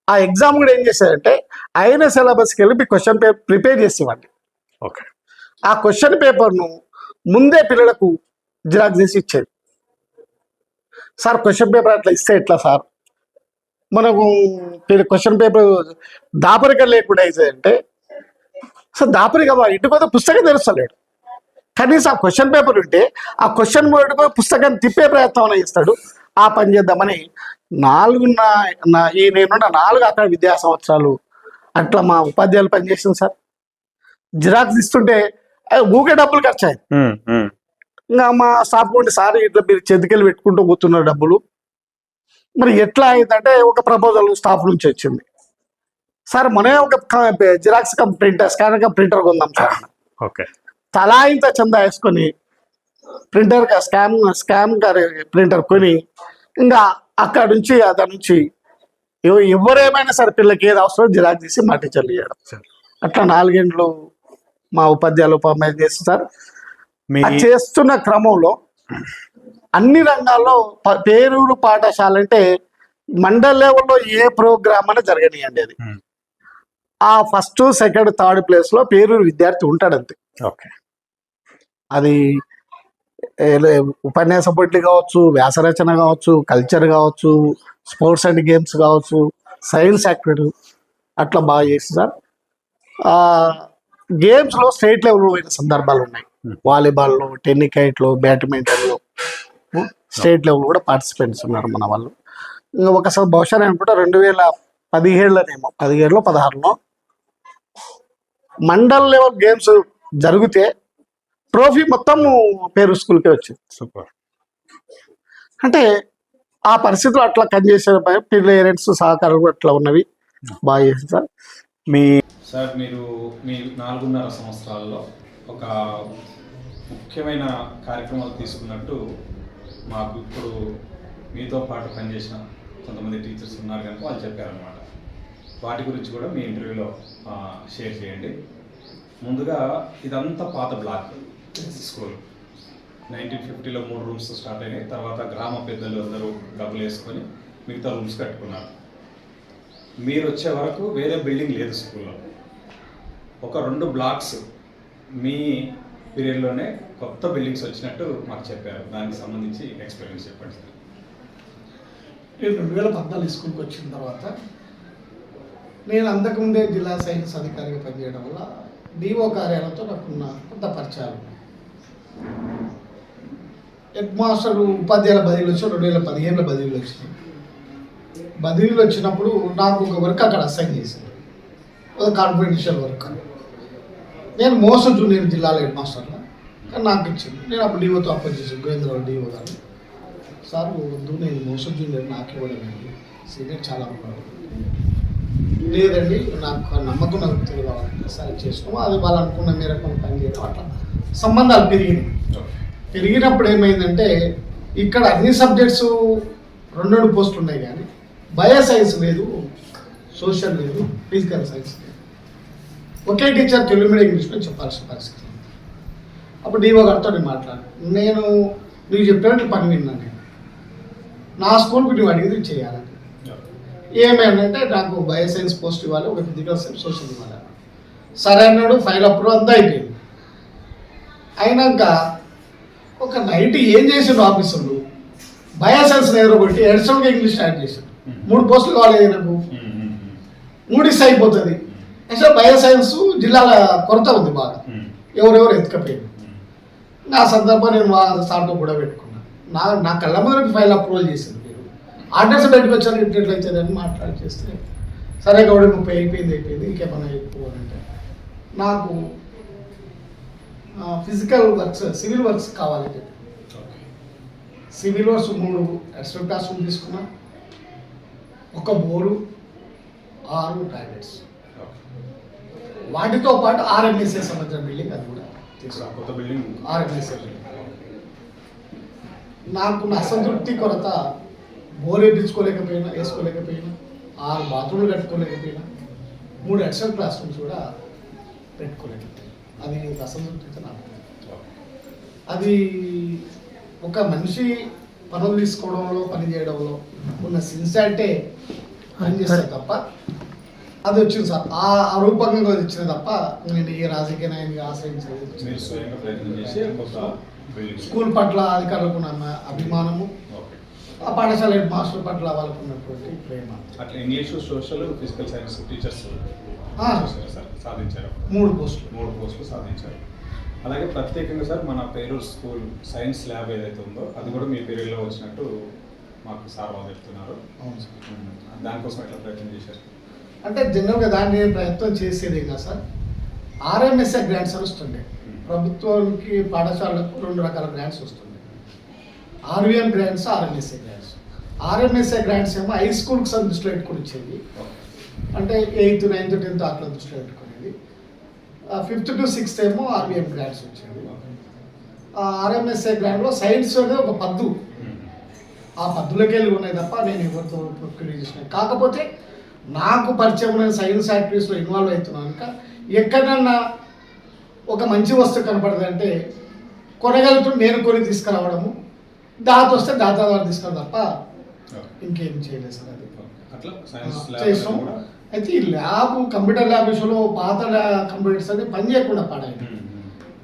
ఆ ఎగ్జామ్ కూడా ఏం చేశారంటే అయిన సిలబస్కి వెళ్ళి మీ క్వశ్చన్ పేపర్ ప్రిపేర్ చేసి ఇవ్వండి. ఓకే. ఆ క్వశ్చన్ పేపర్ను ముందే పిల్లలకు జిరాక్స్ చేసి ఇచ్చేది. సార్ క్వశ్చన్ పేపర్ అట్లా ఇస్తే ఎట్లా సార్, మనకు క్వశ్చన్ పేపర్ దాపరిక లేకుండా అంటే, సార్ దాపరిక ఇంటికి పోతే పుస్తకం తెరుస్తలేడు, కనీసం ఆ క్వశ్చన్ పేపర్ ఉంటే ఆ క్వశ్చన్ పెట్టుకొని పుస్తకాన్ని తిప్పే ప్రయత్నం చేస్తాడు. ఆ పని చేద్దామని నేనున్న 4 అక్కడ విద్యా సంవత్సరాలు అట్లా మా ఉపాధ్యాయులు పనిచేసింది సార్. జిరాక్స్ ఇస్తుంటే ఊకే డబ్బులు ఖర్చు అయ్యాయి. ఇంకా మా స్టాఫ్ ఉంటే, సార్ ఇట్లా మీరు చేతికెళ్ళి పెట్టుకుంటూ కూర్చున్నారు డబ్బులు, మరి ఎట్లా అయిందంటే ఒక ప్రపోజల్ స్టాఫ్ నుంచి వచ్చింది. సార్ మనమే ఒక జిరాక్స్ ప్రింటర్, స్కానర్ ప్రింటర్ కొందాం సార్. ఓకే. తలా ఇంత చందా వేసుకొని ప్రింటర్ స్కామ్ ప్రింటర్ కొని ఇంకా అక్కడ నుంచి దాని నుంచి ఎవరేమైనా సరే పిల్లలకి ఏది అవసరం జిరాక్స్ తీసి మా టీచర్లు ఇవ్వడం. అట్లా 4 గంటలు మా ఉపాధ్యాయులు ఉపాధ్యాయులు చేస్తారు. చేస్తున్న క్రమంలో అన్ని రంగాల్లో పేరూరు పాఠశాల అంటే మండల్ లెవెల్లో ఏ ప్రోగ్రామ్ అని జరగనియండి, అది ఆ ఫస్ట్ సెకండ్ థర్డ్ ప్లేస్లో పేరూరు విద్యార్థి ఉంటాడు అంతే. ఓకే. అది ఉపన్యాస పోటీ కావచ్చు, వ్యాసరచన కావచ్చు, కల్చర్ కావచ్చు, స్పోర్ట్స్ అండ్ గేమ్స్ కావచ్చు, సైన్స్ యాక్టివిటీ అట్లా బాగా చేసి సార్. గేమ్స్లో స్టేట్ లెవెల్ పోయిన సందర్భాలు ఉన్నాయి. వాలీబాల్లో, టెన్నికైట్లో, బ్యాడ్మింటన్లో స్టేట్ లెవెల్ కూడా పార్టిసిపెంట్స్ ఉన్నారు మన వాళ్ళు. ఇంకా ఒకసారి బహుశా అనుకుంటా 2017లోనేమో 17లో 16లో మండల్ లెవెల్ గేమ్స్ జరిగితే ట్రోఫీ మొత్తం పేరు స్కూల్కే వచ్చింది. సూపర్. అంటే ఆ పరిస్థితులు అట్లా పనిచేసే పేరెంట్స్ సహకారాలు కూడా అట్లా ఉన్నవి, బాగా చేసింది సార్. సార్ మీరు మీ 4.5 సంవత్సరాల్లో ఒక ముఖ్యమైన కార్యక్రమాలు తీసుకున్నట్టు మాకు ఇప్పుడు మీతో పాటు పనిచేసిన కొంతమంది టీచర్స్ ఉన్నారు కనుక వాళ్ళు చెప్పారనమాట. వాటి గురించి కూడా మీ ఇంటర్వ్యూలో షేర్ చేయండి. ముందుగా ఇదంతా పాత బ్లాక్ స్కూల్ 1950లో 3 రూమ్స్ స్టార్ట్ అయినాయి. తర్వాత గ్రామ పెద్దలు అందరూ డబ్బులు వేసుకొని మిగతా రూమ్స్ కట్టుకున్నారు. మీరు వచ్చే వరకు వేరే బిల్డింగ్ లేదు స్కూల్లో. ఒక 2 బ్లాక్స్ మీ పీరియడ్లోనే కొత్త బిల్డింగ్స్ వచ్చినట్టు మాకు చెప్పారు. దానికి సంబంధించి ఎక్స్పీరియన్స్ చెప్పండి సార్. నేను 2014 స్కూల్కి వచ్చిన తర్వాత నేను అంతకుముందే జిల్లా సైన్స్ అధికారిగా పనిచేయడం వల్ల డిఓ కార్యాలయంతో నాకున్న కొంత పరిచయాలు. హెడ్ మాస్టర్ ఉపాధ్యాయుల బదిలీలు వచ్చి 2015లో బదిలీలు వచ్చినాయి. బదిలీలు వచ్చినప్పుడు నాకు ఒక వర్క్ అక్కడ అసైన్ చేశారు, ఒక కాన్ఫిడెన్షియల్ వర్క్. నేను మోసం జూనియర్ జిల్లాలో హెడ్ మాస్టర్లో, కానీ నాకు ఇచ్చింది. నేను అప్పుడు డిఓతో అప్పర్ చేసాను, గోవిందరావు డిఓ గారు. సార్ వద్దు, నేను మోసం జూనియర్ నాకు ఇవ్వలేదండి, సీనియర్ చాలా ఉన్నాడు. లేదండి నాకు నమ్మకం, నాకు తెలియదు సరే చేసుకున్నాము. అది వాళ్ళు అనుకున్న మేరకు పని చేయడం, అట్లా సంబంధాలు పెరిగినాయి. పెరిగినప్పుడు ఏమైందంటే ఇక్కడ అన్ని సబ్జెక్ట్స్ 2 పోస్టులు ఉన్నాయి, కానీ బయో సైన్స్ లేదు, సోషల్ లేదు, ఫిజికల్ సైన్స్ లేదు. ఒకే టీచర్ తెలుగు మీడియం ఇంగ్లీష్లో చెప్పాల్సిన పరిస్థితి. అప్పుడు డిఓ గారితో నేను నేను నీకు చెప్పినట్లు పని విన్నాను, నేను నా స్కూల్కి నువ్వు అడిగింది చేయాలని. ఏమైందంటే నాకు బయో సైన్స్ పోస్ట్ ఇవ్వాలి, ఒక ఫిజికల్ సైన్స్ సోషల్ ఇవ్వాలి. సరే అన్నాడు, ఫైల్ అప్రూవ్ అంతా అయిపోయింది. అయినాక ఒక నైట్ ఏం చేసిండు ఆఫీసర్లు, బయో సైన్స్ ఎగరగొట్టి ఎడిషనల్గా ఇంగ్లీష్ స్టార్ట్ చేశాడు. 3 పోస్టులు కావాలి నాకు, 3 ఇస్తే అయిపోతుంది. యాక్చువల్ బయో సైన్స్ జిల్లాల కొరత ఉంది బాగా, ఎవరెవరు ఎత్తుకపోయింది. నా సందర్భం నేను సార్తో కూడా పెట్టుకున్నాను. నా కళ్ళ ముందరికి ఫైల్ అప్రూవల్ చేసింది. మీరు ఆర్డర్స్ బయటకు వచ్చారు, ఎట్లయితుంది అని మాట్లాడి చేస్తే, సరే గౌడీ 30 అయిపోయింది, ఇంకేమన్నా అయిపోవాలంటే నాకు ఫిజికల్ వర్క్స్, సివిల్ వర్క్స్ కావాలి చెప్పి civil works 3 extra class room తీసుకున్నా, ఒక బోర్డు, 6 టాయిలెట్స్, వాటితో పాటు RMSA సంబంధించిన బిల్డింగ్, అది కూడా తీసుకున్నా. కొత్త బిల్డింగ్ RMSA బిల్డింగ్. నాకున్న అసంతృప్తి కొరత బోర్ వేసుకోలేకపోయినా 6 బాత్రూమ్లు కట్టుకోలేకపోయినా 3 అడిషనల్ క్లాస్ రూమ్స్ కూడా పెట్టుకోలేకపోయినా అది ఒక అసంతృప్తి నాకు. అది ఒక మనిషి పనులు తీసుకోవడంలో పని చేయడంలో ఉన్న సిన్సియారిటీ పనిచేస్తారు తప్ప అది వచ్చింది సార్. ఆ రూపకంగా వచ్చింది తప్ప నేను ఏ రాజకీయ నాయకుని ఆశ్రయించలేదు. స్కూల్ పట్ల అధికారులకు ఉన్న అభిమానము, ఆ పాఠశాల హెడ్ మాస్టర్ పట్ల వాళ్ళకు ఉన్నటువంటి ప్రేమ. అట్లా English, social, physical science teachers సాధించారు. 3 పోస్టులు సాధించారు. అలాగే ప్రత్యేకంగా సార్ మన పేరూరు స్కూల్ సైన్స్ ల్యాబ్ ఏదైతే ఉందో అది కూడా మీ పీరియడ్లో వచ్చినట్టు మాకు సార్ వాళ్ళు చెప్తున్నారు. అవును సార్. దానికోసం ఎట్లా ప్రయత్నం చేశారు? అంటే జనరల్గా దాన్ని ప్రయత్నం చేసేది కదా సార్. RMSA గ్రాంట్స్ అని వస్తుండే ప్రభుత్వానికి, పాఠశాలకు 2 రకాల గ్రాంట్స్ వస్తుండే. RVM grants, RMSA grants. RMSA grants ఏమో హై స్కూల్కి దృష్టిలో పెట్టుకుని వచ్చేది. అంటే 8th, 9th, 10th అట్లా దృష్టిలో పెట్టుకునేది. 5th to 6th ఏమో RVM గ్రాంట్స్ వచ్చేది. RMSA గ్రాంట్లో సైన్స్ అనేది ఒక పద్దు, ఆ పద్దులకి వెళ్ళి ఉన్నాయి తప్ప నేను ఎవరితో ప్రొక్యూర్ చేసిన. కాకపోతే నాకు పరిచయం ఉన్న సైన్స్ యాక్టివిటీస్లో ఇన్వాల్వ్ అవుతున్నాను కనుక ఎక్కడన్నా ఒక మంచి వస్తువు కనపడదంటే కొనగలుగుతుంది, నేను కొని తీసుకురావడము, దాత వస్తే దాత ద్వారా తీసుకురా తప్ప ఇంకేం చేయలేదు సార్. అది అట్లా చేస్తాం. అయితే ఈ ల్యాబ్, కంప్యూటర్ ల్యాబ్ విషయంలో పాత కంప్యూటర్స్ అనేది పని చేయకుండా పడాయి.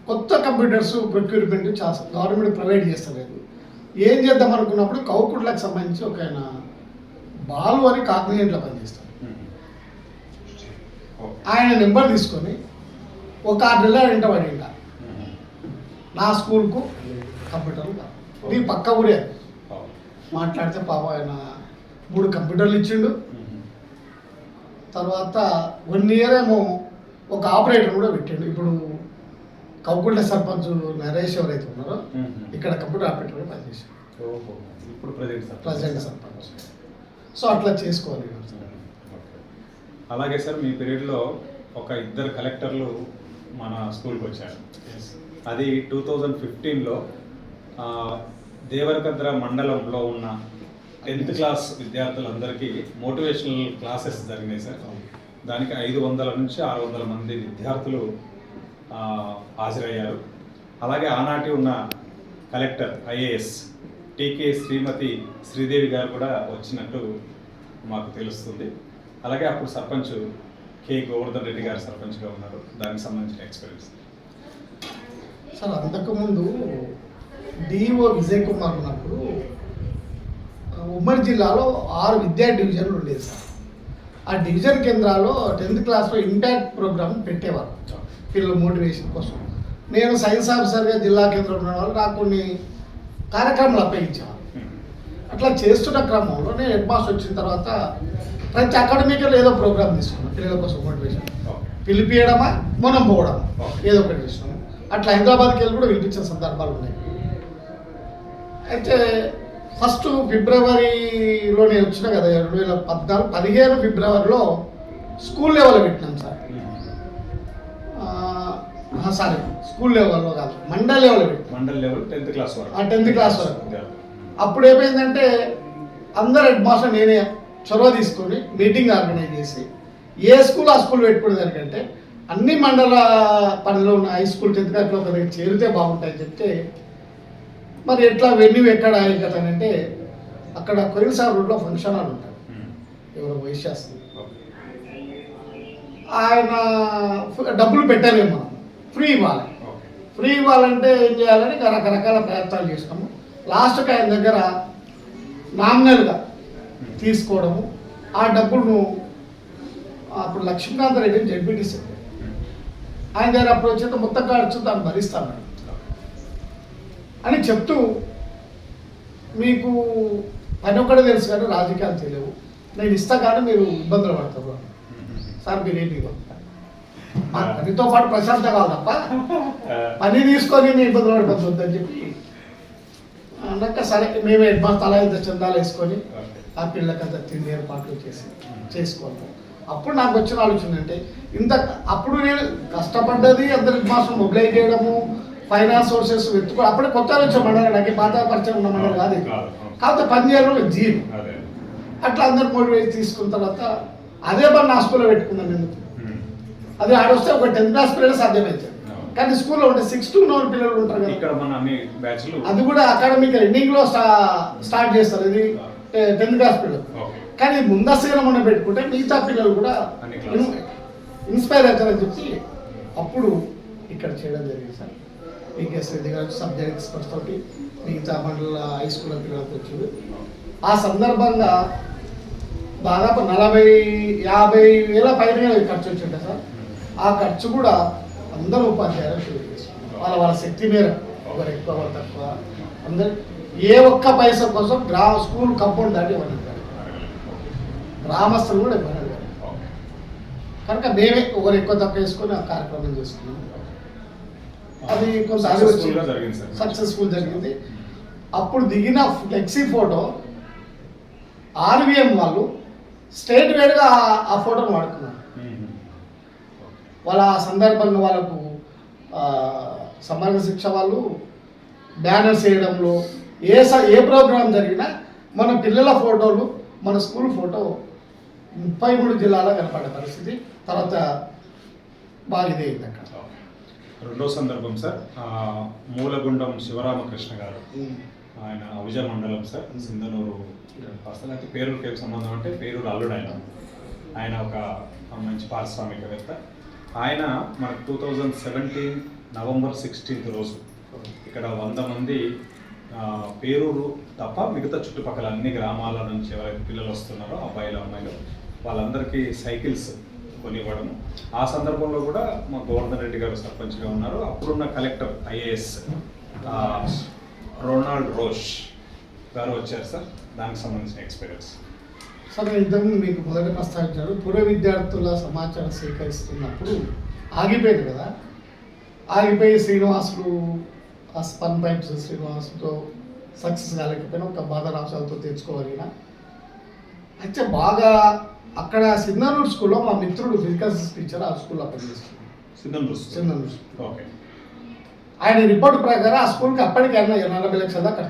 కొత్త కంప్యూటర్స్ ప్రొక్యూర్మెంట్ చాలా గవర్నమెంట్ ప్రొవైడ్ చేస్తలేదు. ఏం చేద్దాం అనుకున్నప్పుడు కౌకుట్లకు సంబంధించి ఒక ఆయన బాలు అని కాగ్నిజెంట్లో పనిచేస్తాడు. ఆయన నెంబర్ తీసుకొని ఒక 6 నెలల వెంట పడింట నా స్కూల్కు కంప్యూటర్లు కాదు. ఇది పక్క ఊరే. మాట్లాడితే పాప ఆయన 3 కంప్యూటర్లు ఇచ్చిండు. తర్వాత 1 year ఏమో ఒక ఆపరేటర్ కూడా పెట్టిండు. ఇప్పుడు కౌకుళ్ళ సర్పంచ్ నరేష్ ఎవరైతే ఉన్నారో ఇక్కడ కంప్యూటర్ ఆపరేటర్ పనిచేసాడు. ఇప్పుడు ప్రజెంట్ సర్పంచ్. సో అట్లా చేసుకోవాలి. అలాగే సార్ మీ పీరియడ్లో ఒక 2 కలెక్టర్లు మన స్కూల్కి వచ్చారు. అది 2015లో దేవరకద్ర మండలంలో ఉన్న 10th క్లాస్ విద్యార్థులందరికీ మోటివేషనల్ క్లాసెస్ జరిగినాయి సార్. దానికి 500 నుంచి 600 మంది విద్యార్థులు హాజరయ్యారు. అలాగే ఆనాటి ఉన్న కలెక్టర్ IAS టీకే శ్రీమతి శ్రీదేవి గారు కూడా వచ్చినట్టు మాకు తెలుస్తుంది. అలాగే అప్పుడు సర్పంచ్ కె గోవర్ధన్ రెడ్డి గారు సర్పంచ్గా ఉన్నారు. దానికి సంబంధించిన ఎక్స్పీరియన్స్ సార్. అంతకుముందు డిఓ విజయ్ కుమార్ ఉన్నప్పుడు ఉమ్మడి జిల్లాలో 6 విద్యా డివిజన్లు ఉండేది సార్. ఆ డివిజన్ కేంద్రాల్లో 10th క్లాస్లో ఇంపాక్ట్ ప్రోగ్రామ్ పెట్టేవారు పిల్లల మోటివేషన్ కోసం. నేను సైన్స్ ఆఫీసర్గా జిల్లా కేంద్రంలో ఉన్న వాళ్ళు నాకు కొన్ని కార్యక్రమాలు అప్పగించేవారు. అట్లా చేస్తున్న క్రమంలో నేను హెడ్ మాస్టర్ వచ్చిన తర్వాత ప్రతి అకాడమికల్ ఏదో ప్రోగ్రామ్ తీసుకున్నాం పిల్లల కోసం మోటివేషన్. పిలిపియడమా, మనం పోవడమా, ఏదో ఒకటి చేసినాము. అట్లా హైదరాబాద్కి వెళ్ళి కూడా పిలిపించిన సందర్భాలు ఉన్నాయి. అయితే ఫస్ట్ ఫిబ్రవరిలో నేను వచ్చిన కదా 2014, 15 ఫిబ్రవరిలో స్కూల్ లెవెల్లో పెట్టినాం సార్. సారీ, స్కూల్ లెవెల్లో కాదు, మండల్ లెవెల్లో పెట్టినాం. మండల్ లెవెల్ 10th క్లాస్ వరకు. 10th క్లాస్ వరకు. అప్పుడు ఏమైందంటే అందరు హెడ్ మాస్టర్ నేనే చొరవ తీసుకొని మీటింగ్ ఆర్గనైజ్ చేసి ఏ స్కూల్ ఆ స్కూల్ పెట్టుకునే దానికంటే అన్ని మండల పరిధిలో ఉన్న హై స్కూల్ 10th క్లాస్లో ఒక దగ్గర చేరితే బాగుంటాయని చెప్తే మరి ఎట్లా వెన్యూ ఎక్కడ కదా అంటే అక్కడ కొయిల్ సార్ రోడ్లో ఫంక్షన్ హాల్ ఉంటాడు, ఎవరో వైశాస్త్రి. ఆయన డబ్బులు పెట్టలేము, మనం ఫ్రీ ఇవ్వాలి. ఫ్రీ ఇవ్వాలంటే ఏం చేయాలని రకరకాల ప్రయత్నాలు చేసినాము. లాస్ట్కి ఆయన దగ్గర నామినల్గా తీసుకోవడము, ఆ డబ్బులను అప్పుడు లక్ష్మీకాంత రెడ్డి జడ్పీటీసీ ఆయన దగ్గర అప్పుడు వచ్చేంత మొత్తం ఖర్చు దాన్ని భరిస్తాను అని చెప్తూ, మీకు పని ఒక్కడే తెలుసు కానీ రాజకీయాలు తెలియవు, నేను ఇస్తా కానీ మీరు ఇబ్బందులు పడతారు సార్. మీరేంటి మా పనితో పాటు ప్రశాంత కావాలి తప్ప పని తీసుకొని మీ ఇబ్బందులు పడిపోతుంది అని చెప్పి అన్నాక సరే మేమే మా తల ఇంత చందాలు వేసుకొని ఆ పిల్లకంతా తిండి ఏర్పాట్లు చేసుకోవాలి. అప్పుడు నాకు వచ్చిన ఆలోచన అంటే ఇంత అప్పుడు నేను కష్టపడ్డది అందరి మాసం మొబిలైజ్ చేయడము, ఫైనాన్స్ సోర్సెస్ వెతుకో అప్పుడే కొత్త వచ్చే మండలి నాకు పాత పరిచయం ఉన్న మండలి కాదు ఇది. కాదు. కాకపోతే పని చేయాలి జీవి అదే. అట్లా అందరు మోటివేట్ తీసుకున్న తర్వాత అదే పని నా స్కూల్లో పెట్టుకున్నాను ఎందుకు అదే ఆడొస్తే ఒక 10th క్లాస్ పిల్లలు సాధ్యమైతే కానీ స్కూల్లో ఉంటే 6 to 9 పిల్లలు ఉంటారు కదా ఇక్కడ మన అన్ని బ్యాచ్లు అది కూడా అకాడమిక్ ఎండింగ్ లో స్టార్ట్ చేస్తారు ఇది 10th క్లాస్ పిల్లలు కానీ ముందస్తుగా మనం పెట్టుకుంటే మిగతా పిల్లలు కూడా అన్ని క్లాసులు. ఇన్స్పైర్ అవుతారని చెప్పి అప్పుడు ఇక్కడ చేయడం జరిగింది సార్ పికేఎస్ రెడ్డి గారు సబ్జెక్ట్ ఎక్స్పర్ట్స్ తోటి మిగతా మండల హై స్కూల్ పిల్లలతో వచ్చింది ఆ సందర్భంగా దాదాపు 40-50 వేల పైన ఖర్చు వచ్చింది సార్ ఆ ఖర్చు కూడా అందరూ ఉపాధ్యాయులు షేర్ చేసుకున్నారు వాళ్ళ శక్తి మేర ఒకరు ఎక్కువ ఒకరు తక్కువ అందరు ఏ ఒక్క పైసా కోసం స్కూల్ కంపౌండ్ దాటి ఇవ్వలేదు గ్రామస్తులు కూడా ఇవ్వలేదు కనుక మేమే ఒకరు ఎక్కువ తక్కువ వేసుకొని ఆ కార్యక్రమం చేసుకున్నాం అది కొంత సక్సెస్ఫుల్ జరిగింది అప్పుడు దిగిన ఫ్లెక్సీ ఫోటో ఆర్వీఎం వాళ్ళు స్టేట్ వైడ్గా ఆ ఫోటోను వాడుకున్నారు వాళ్ళ ఆ సందర్భంగా వాళ్ళకు సమగ్ర శిక్ష వాళ్ళు బ్యానర్స్ వేయడంలో ఏ ప్రోగ్రాం జరిగినా మన పిల్లల ఫోటోలు మన స్కూల్ ఫోటో 33 జిల్లాలో కనపడే పరిస్థితి తర్వాత బాగా ఇదైంది అక్కడ రెండో సందర్భం సార్ మూలగుండం శివరామకృష్ణ గారు ఆయన అవిజ మండలం సార్ సింధనూరు అసలు అయితే పేరూరుకి సంబంధం అంటే పేరూరు అల్లుడు ఆయన ఒక మంచి పారిశ్రామికవేత్త ఆయన మనకు 2017 నవంబర్ 16th రోజు ఇక్కడ 100 మంది పేరూరు తప్ప మిగతా చుట్టుపక్కల అన్ని గ్రామాల నుంచి ఎవరైతే పిల్లలు వస్తున్నారో అబ్బాయిలు అమ్మాయిలు వాళ్ళందరికీ సైకిల్స్ కొనివ్వడం ఆ సందర్భంలో కూడా మా గోవర్ధన్ రెడ్డి గారు సర్పంచ్గా ఉన్నారు అప్పుడున్న కలెక్టర్ ఐఏఎస్ రొనాల్డ్ రోష్ గారు వచ్చారు సార్ దానికి సంబంధించిన ఎక్స్పీరియన్స్ సార్ ఇంతకుముందు మీకు మొదట ప్రస్తావించారు పూర్వ విద్యార్థుల సమాచారం సేకరిస్తున్నప్పుడు ఆగిపోయింది కదా ఆగిపోయి శ్రీనివాసులు ఆ స్పన్ పైప్స్ శ్రీనివాసుతో సక్సెస్ కాలేకపోయినా ఒక బాధ రాష్ట్రాలతో తెచ్చుకోగలిగిన అయితే బాగా అక్కడ సింధనూరు స్కూల్లో మా మిత్రుడు ఫిజికల్ టీచర్ ఆ స్కూల్లో పనిచేస్తున్నాడు సింధనూరు ఓకే ఆయన రిపోర్ట్ ప్రకారం ఆ స్కూల్కి అప్పటికి 40 లక్షల దాకా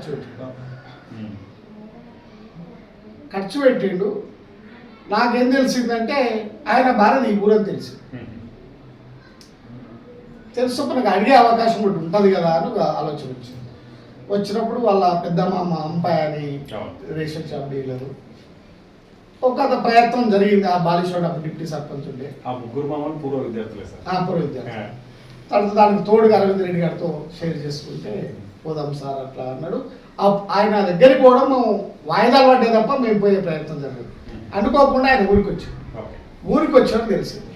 ఖర్చు పెట్టిండు నాకేం తెలిసిందంటే ఆయన భార్య ఈ ఊరని తెలిసి తెలుసుకుని నాకు అడిగే అవకాశం కూడా ఉంటుంది కదా అని ఆలోచన వచ్చింది వచ్చినప్పుడు వాళ్ళ పెద్దమ్మ మా అంపాయ అని రేషన్ షాప్ డీలరు ఒక ప్రయత్నం జరిగింది ఆ బాలీశ్వరుడు అప్పుడు డిప్యూటీ సర్పంచ్ ఉండే ఆ ముగ్గురు మామూలు పూర్వ విద్యార్థులే సార్ పూర్వ విద్యార్థులు తర్వాత దానికి తోడుగా అరవింద్ రెడ్డి గారితో షేర్ చేసుకుంటే పోదాం సార్ అట్లా అన్నాడు ఆయన దగ్గరికి పోవడం వాయిదాలు పడ్డే తప్ప మేము పోయే ప్రయత్నం జరిగింది అనుకోకుండా ఆయన ఊరికి వచ్చాడని తెలిసింది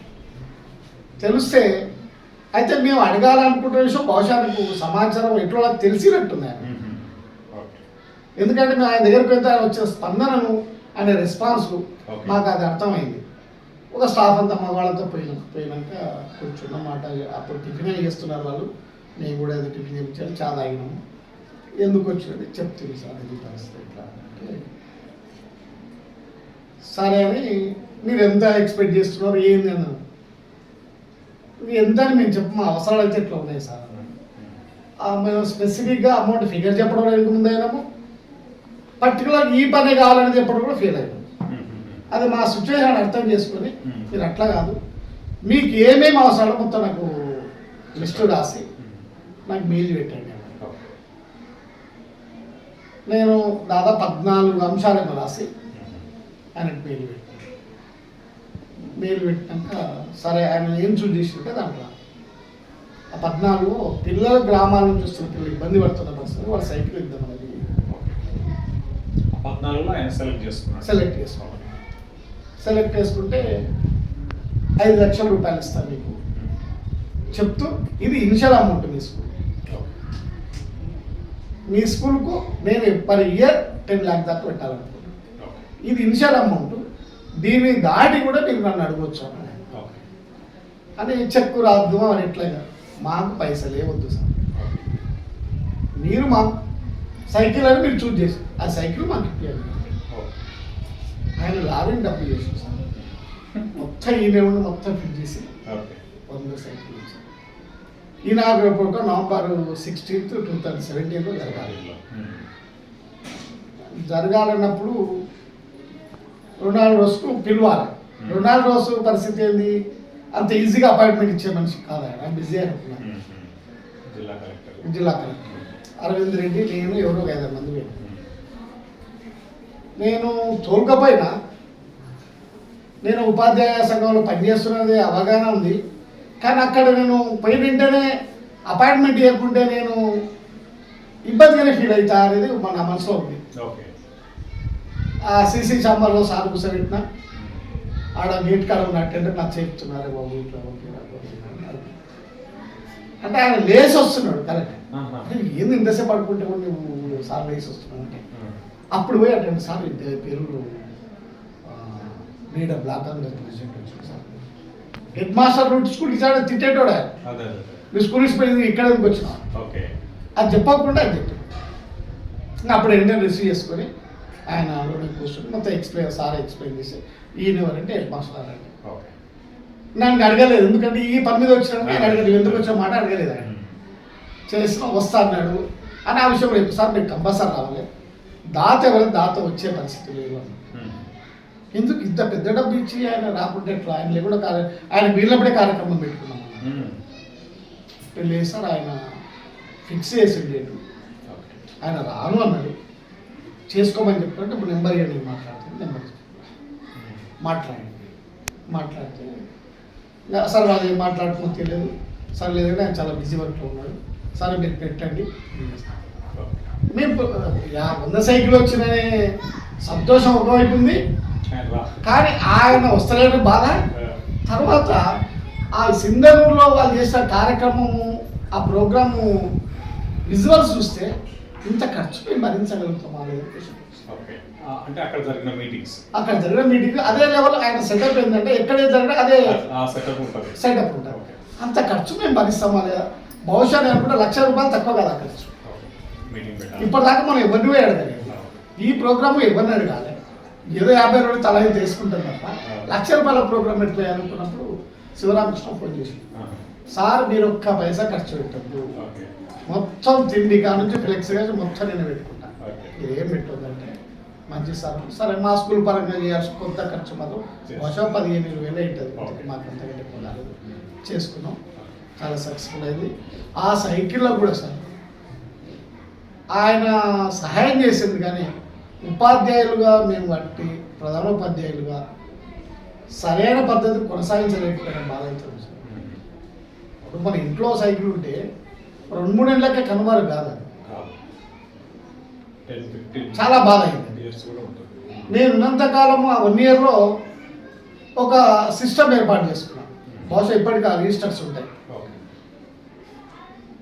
తెలిస్తే అయితే మేము అడగాలనుకుంటున్న విషయం బహుశా మీకు సమాచారం ఎట్లా తెలిసినట్టుంది ఆయన ఎందుకంటే మేము ఆయన దగ్గరికి వెళ్తే ఆయన వచ్చిన స్పందనను ఆయన రెస్పాన్స్ మాకు అది అర్థమైంది ఒక స్టాఫ్ అంతా మగవాళ్ళతో పోయినాక కూర్చున్న మాట అప్పుడు టిఫిన్ చేస్తున్నారు వాళ్ళు నేను కూడా అది టిఫిన్ చేయించాను చాలా తాగినాము ఎందుకు వచ్చింది చెప్తుంది సార్ ఇది పరిస్థితి ఇట్లా అంటే సరే అని మీరు ఎంత ఎక్స్పెక్ట్ చేస్తున్నారు ఏంది అన్నాను ఎంత అని మేము చెప్పు మా అవసరాలు అయితే ఎట్లా ఉన్నాయి సార్ మేము స్పెసిఫిక్గా అమౌంట్ ఫిగర్ చెప్పడం వెనుక ముందు అయినాము పర్టికులర్ ఈ పని కావాలని చెప్పడం కూడా ఫెయిల్ అయినాము అది మా సిచ్యువేషన్ అర్థం చేసుకొని మీరు అట్లా కాదు మీకు ఏమేమి అవసరాలు మొత్తం నాకు లిస్టు రాసి నాకు మెయిల్ పెట్టండి నేను దాదాపు 14 అంశాలను రాసి ఆయనకు మెయిల్ పెట్టినాక సరే ఆయన ఏం చూస్ చేసింటే దాంట్లో ఆ 14 పిల్లలు గ్రామాల నుంచి వస్తున్న పిల్లలు ఇబ్బంది పడుతున్న పరిస్థితి వాళ్ళు సైకిల్ ఇద్దామనేది 14లో ఆయన సెలెక్ట్ చేసుకుంటే 5 లక్షల రూపాయలు ఇస్తాను మీకు చెప్తూ ఇది ఇనిషియల్ అమౌంట్ మీ స్కూల్కు నేను పర్ ఇయర్ 10 lakh దాకా పెట్టాలనుకుంటున్నాను ఇది ఇనిషియల్ అమౌంట్ దీన్ని దాటి కూడా మీరు నన్ను అడగవచ్చు అని చెక్కు రాద్దు అని ఎట్లయినా మాకు పైసలే వద్దు సార్ మీరు మాకు సైకిల్ అని మీరు చూస్ చేసి ఆ సైకిల్ మాకు ఇప్పించాలి ఆయన లారీని డబ్బు చేసి సార్ మొత్తం ఈయన మొత్తం ఫిట్ చేసి 100 సైకిల్ ఇచ్చారు ఇనాగ్రల్ ప్రోగ్రామ్ November 16th 2017 జరగాలి. జరగాలన్నప్పుడు రొనాల్డోస్కు పిలవాలి. రొనాల్డోస్ పరిస్థితి ఏంది, అంత ఈజీగా అపాయింట్మెంట్ ఇచ్చే మనిషి కాదు ఆయన, బిజీ అనుకున్నాను. జిల్లా కలెక్టర్ అరవింద్ రెడ్డి, నేను ఎవరో 5 మంది పోయాను. నేను తోలుకపోయినా, నేను ఉపాధ్యాయ సంఘంలో పనిచేస్తున్నది అవగాహన ఉంది. కానీ అక్కడ నేను పోయిన వెంటనే అపాయింట్మెంట్ ఇవ్వకుంటే నేను ఇబ్బందిగానే ఫీల్ అవుతా అనేది నా మనసులో ఉంది. ఆ సీసీ ఛాంబర్లో సార్ కూర్చోబెట్టిన, ఆడ గేట్ కాడ ఉన్న అటెండర్ నాకు చెప్తున్నారు బాబు ఇట్లా అంటే ఆయన లేచి వస్తున్నాడు. కరెక్ట్, ఏంది ఇంతసేపు పడుకుంటే నువ్వు సార్ లేచి వస్తున్నావు అంటే అప్పుడు పోయి అటెండర్ సార్ పేరు లీడర్ బ్లాక్ కాంగ్రెస్ ప్రెసిడెంట్ వచ్చింది సార్. హెడ్ మాస్టర్ రూట్ స్కూల్ ఇచ్చాడు, తిట్టేటోడు ఆయన. మీ స్కూల్ ఇచ్చిపోయింది ఇక్కడ వచ్చినా అది చెప్పకుండా అది చెప్పాడు. ఇంకా అప్పుడు ఏంటంటే రిసీవ్ చేసుకొని ఆయన కూర్చొని మొత్తం ఎక్స్ప్లెయిన్ చేసి ఈయన ఎవరంటే హెడ్ మాస్టర్ అంటే నన్ను అడగలేదు, ఎందుకంటే ఈ పని మీద వచ్చినాక నేను అడగలేదు, ఎందుకు వచ్చిన మాట అడగలేదు. ఆయన చేసిన వస్తా అన్నాడు అని ఆ విషయం చెప్పి సార్ మీరు కంపల్సరీ రావాలి, దాత ఎవరైనా దాత వచ్చే పరిస్థితి లేదు అన్న. ఎందుకు ఇంత పెద్ద డబ్బు ఇచ్చి ఆయన రాకుంటే ఎట్లా, ఆయన కూడా ఆయన వీళ్ళప్పుడే కార్యక్రమం పెట్టుకున్నాం. లేదు సార్ ఆయన ఫిక్స్ చేసింది డేటు, ఆయన రాను అన్నాడు, చేసుకోమని చెప్పారంటే ఇప్పుడు నెంబర్ ఇవ్వండి మాట్లాడుతుంది. నెంబర్ మాట్లాడితే సార్ వాళ్ళు ఏం మాట్లాడుతున్నా తెలియదు సార్, లేదంటే ఆయన చాలా బిజీ వర్క్లో ఉన్నాడు సార్ మీరు పెట్టండి. మేము 100 సైకిల్ వచ్చిననే సంతోషం ఒకవైపు ఉంది, కానీ ఆయన వస్తలేని బాధ. తర్వాత ఆ సింధనూరులో వాళ్ళు చేసిన కార్యక్రమము, ఆ ప్రోగ్రాము విజువల్స్ చూస్తే ఇంత ఖర్చు మేము భరించగలుగుతామా లేదు. అంటే అక్కడ జరిగిన మీటింగ్ అదే లెవెల్ ఆయన సెటప్ ఏంటంటే ఎక్కడైతే జరిగినా అదే సెటప్ ఉంటుంది. అంత ఖర్చు మేము భరిస్తామా లేదా, బహుశా నేను అనుకుంటే ₹1,00,000 తక్కువ కదా ఖర్చు. ఇప్పటిదాకా మనం ఎవరిని అడగాలి, ఈ ప్రోగ్రామ్ ఎవరిని అడగాలి, ఏదో 50 రోజులు తల అయితే తీసుకుంటాం తప్ప ₹1,00,000 ప్రోగ్రామ్ ఎట్లా అనుకున్నప్పుడు శివరామకృష్ణ ఫోన్ చేసి, సార్ మీరు ఒక్క పైసా ఖర్చు పెట్టద్దు, మొత్తం తిండి కా నుంచి ఫ్లెక్స్ కానీ మొత్తం నేను పెట్టుకుంటాను, ఇదేం పెట్టొద్దంటే మంచి సార్. సరే మా స్కూల్ పరంగా చేయాల్సి కొంత ఖర్చు మాకు బహుశా 15,000 అవుతుంది, మాకు అంతకంటే ఎక్కువ చేసుకున్నాం, చాలా సక్సెస్ఫుల్ అయింది. ఆ సైకిల్లో కూడా సార్ ఆయన సహాయం చేసింది, కానీ ఉపాధ్యాయులుగా మేము బట్టి ప్రధానోపాధ్యాయులుగా సరైన పద్ధతి కొనసాగించలేకపోయిన బాధ అవుతుంది సార్. ఇప్పుడు మన ఇంట్లో సైకిల్ ఉంటే 2-3 ఏళ్ళకే కనుమరు కాదు, చాలా బాధ అయింది. నేను ఉన్నంతకాలం ఆ 1 yearలో ఒక సిస్టమ్ ఏర్పాటు చేసుకున్నాను, బహుశా ఇప్పటికీ ఆ రిజిస్టర్స్ ఉంటాయి.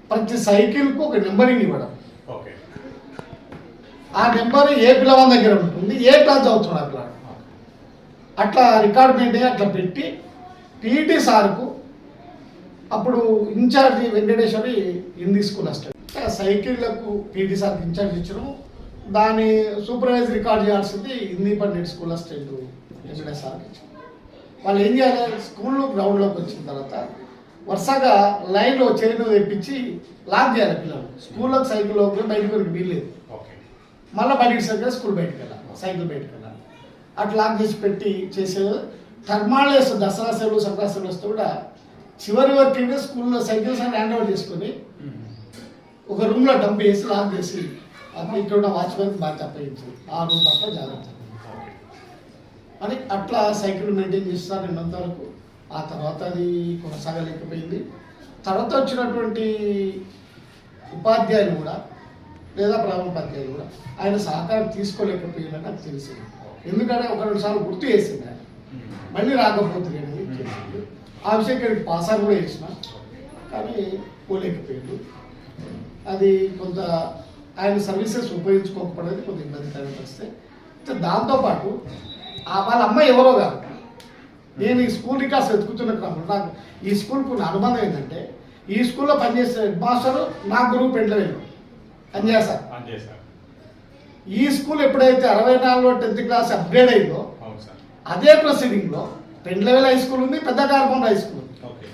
ప్రతి సైకిల్కు ఒక నెంబరింగ్ ఇవ్వడం, ఆ నెంబర్ ఏ పిల్లవాడి దగ్గర ఉంటుంది, ఏ క్లాస్ చదువుతున్నాడు అట్లా రికార్డ్ మెయింటైన్ అట్లా పెట్టి పీటీ సార్కు అప్పుడు ఇన్ఛార్జి వెంకటేశ్వరి హిందీ స్కూల్ అసిస్టెంట్ సైకిళ్లకు పీటీ సార్కి ఇన్ఛార్జ్ ఇచ్చడం, దాన్ని సూపర్వైజ్ రికార్డ్ చేయాల్సింది హిందీ పండిట్ స్కూల్ అసిస్టెంట్ వెంకటేశ్వర సార్కి ఇచ్చారు. వాళ్ళు ఏం చేయాలి, స్కూల్లో గ్రౌండ్లోకి వచ్చిన తర్వాత వరుసగా లైన్లో చైన్ తెప్పించి లాక్ చేయాలి పిల్లలు, స్కూల్లోకి సైకిల్ బయటకు వీల్లేదు, మళ్ళీ బయటికి సరిగ్గా స్కూల్ బయటకు వెళ్ళాలి, సైకిల్ బయటకు వెళ్ళాలి, అట్లా లాక్ చేసి పెట్టి చేసేది. థర్మాలేస్ దసరా సెలవులు సంక్రాంతి సెలవులు వస్తే కూడా చివరి వరకు స్కూల్లో సైకిల్స్ అని హ్యాండ్ ఓవర్ చేసుకొని ఒక రూమ్లో డంప్ చేసి లాక్ చేసి అప్పుడు ఇక్కడ ఉన్న వాచ్మెన్ బాగా తప్పించింది, ఆ రూమ్ పట్ల జాగ్రత్త అని అట్లా సైకిల్ మెయింటైన్ చేస్తాను నిన్నంత వరకు. ఆ తర్వాత అది కొనసాగలేకపోయింది. తర్వాత వచ్చినటువంటి ఉపాధ్యాయులు కూడా లేదా ప్రధానోపాధ్యాయులు కూడా ఆయన సహకారం తీసుకోలేకపోయిందని నాకు తెలిసింది. ఎందుకంటే 1-2 సార్లు గుర్తు చేసింది ఆయన, మళ్ళీ రాకపోతుంది అనేది చేసింది. ఆ విషయం ఇక్కడికి పాసాలు కూడా చేసిన, కానీ పోలేకపోయింది. అది కొంత ఆయన సర్వీసెస్ ఉపయోగించుకోకపోవడానికి కొంత ఇబ్బందికరంగా వస్తే. దాంతోపాటు వాళ్ళ అమ్మాయి ఎవరో కాదు, నేను ఈ స్కూల్ రికార్డ్స్ వెతుకుతున్న క్రమంలో నాకు ఈ స్కూల్కి ఉన్న అనుబంధం ఏంటంటే, ఈ స్కూల్లో పనిచేసే హెడ్ మాస్టర్ నా గురువు పెండ్లవేలు పనిచేస్తారు. ఈ స్కూల్ ఎప్పుడైతే 64లో 10th క్లాస్ అప్గ్రేడ్ అయిందో అదే ప్రొసీడింగ్లో పెండ్లవేల్ హై స్కూల్ ఉంది, పెద్ద కార్పొరేట్ హై స్కూల్ ఉంది.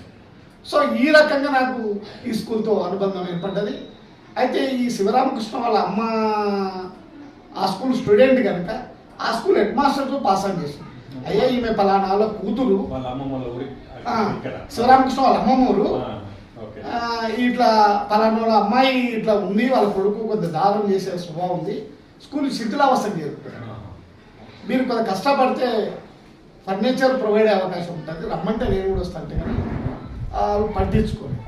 సో ఈ రకంగా నాకు ఈ స్కూల్తో అనుబంధం ఏర్పడ్డది. అయితే ఈ శివరామకృష్ణ వాళ్ళ అమ్మ ఆ స్కూల్ స్టూడెంట్ కనుక ఆ స్కూల్ హెడ్ మాస్టర్తో పాస్ ఆన్ చేసింది. అయ్యా ఈమె పలానా వాళ్ళ కూతురు, వాళ్ళ అమ్మమ్మ ఊరి శివరామకృష్ణ వాళ్ళ అమ్మమ్మ ఊరు, ఇట్లా పలానా వాళ్ళ అమ్మాయి ఇట్లా ఉంది, వాళ్ళ కొడుకు కొద్దిగా దానం చేసే స్వభావం ఉంది, స్కూల్ శిథిలావస్థకు చేరుకుంటారు, మీరు కొంత కష్టపడితే ఫర్నిచర్ ప్రొవైడ్ అయ్యే అవకాశం ఉంటుంది, రమ్మంటే నేను కూడా వస్తాను కానీ వాళ్ళు పట్టించుకోండి.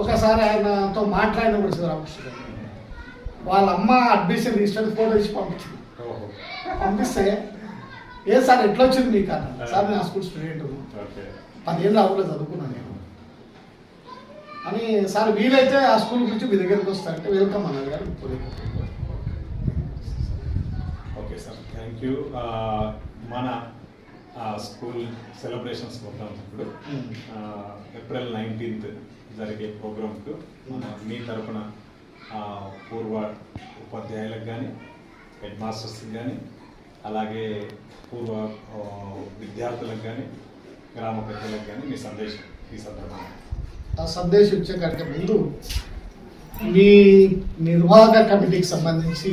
ఒకసారి ఆయనతో మాట్లాడిన కూడా శివరామకృష్ణ గారు వాళ్ళ అమ్మ అడ్మిషన్ రిజిస్టర్ ఫోటో ఇచ్చి పంపించింది. పంపిస్తే ఏ సార్ ఎట్లా వచ్చింది మీకు అన్న, సార్ నేను ఆ స్కూల్ స్టూడెంట్ 10 ఏళ్ళు అవుట్లో చదువుకున్నాను నేను అని, సార్ వీలైతే ఆ స్కూల్ గురించి మీ దగ్గరికి వస్తారంటే వెల్కమ్ అన్నారు గారు. Okay sir, thank you. మన స్కూల్ సెలబ్రేషన్స్ మొత్తం ఇప్పుడు ఏప్రిల్ 19th జరిగే ప్రోగ్రాంకు మీ తరఫున పూర్వ ఉపాధ్యాయులకు కానీ హెడ్ మాస్టర్స్కి కానీ అలాగే పూర్వ విద్యార్థులకు కానీ గ్రామ పెద్దలకు కానీ మీ సందేశం ఈ సందర్భంగా. ఆ సందేశం ఇచ్చే కంటే ముందు మీ నిర్వాహక కమిటీకి సంబంధించి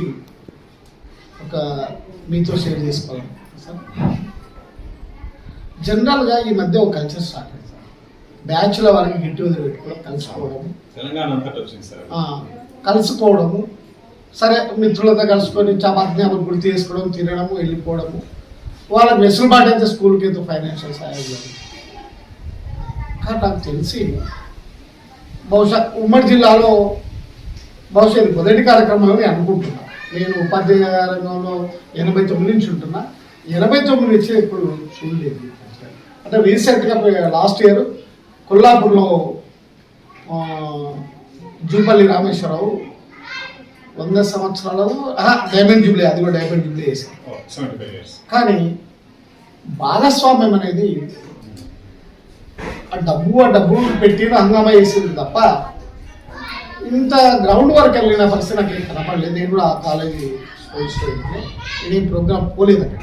ఒక మీతో షేర్ చేసుకోవాలి సార్. జనరల్గా ఈ మధ్య ఒక కల్చర్ స్టార్ట్ అయింది సార్, బ్యాచ్ల వారికి గిట్టు పెట్టుకోవడం, కలుసుకోవడము, తెలంగాణ అంతటా వచ్చింది సార్, కలుసుకోవడము, సరే మిత్రులతో కలుసుకొని చపాతీని గుర్తు చేసుకోవడం, తినడము, వెళ్ళిపోవడము, వాళ్ళకి వెసులుబాటు అయితే స్కూల్కి అయితే ఫైనాన్షియల్ సహాయం చేయాలి. కానీ నాకు తెలిసి బహుశా ఉమ్మడి జిల్లాలో బహుశా ఇది మొదటి కార్యక్రమం అని అనుకుంటున్నా. నేను ఉపాధ్యాయ రంగంలో 89 నుంచి ఉంటున్నా, 89 నుంచి ఇప్పుడు చూడలేదు. అంటే రీసెంట్గా లాస్ట్ ఇయర్ కొల్లాపూర్లో జూపల్లి రామేశ్వరరావు 100 సంవత్సరాలు డైమండ్ జూబ్లీ, అది కూడా డైమండ్ జూబ్లీ చేశారు. కానీ భాగస్వామ్యం అనేది ఆ డబ్బు పెట్టి హంగామా వేసింది తప్ప ఇంత గ్రౌండ్ వర్క్ వెళ్ళిన పరిస్థితి నాకు ఏం కనపడలేదు. నేను కూడా ఆ కాలేజీ స్పోర్ట్స్ నేను ఈ ప్రోగ్రామ్ పోలేదండి.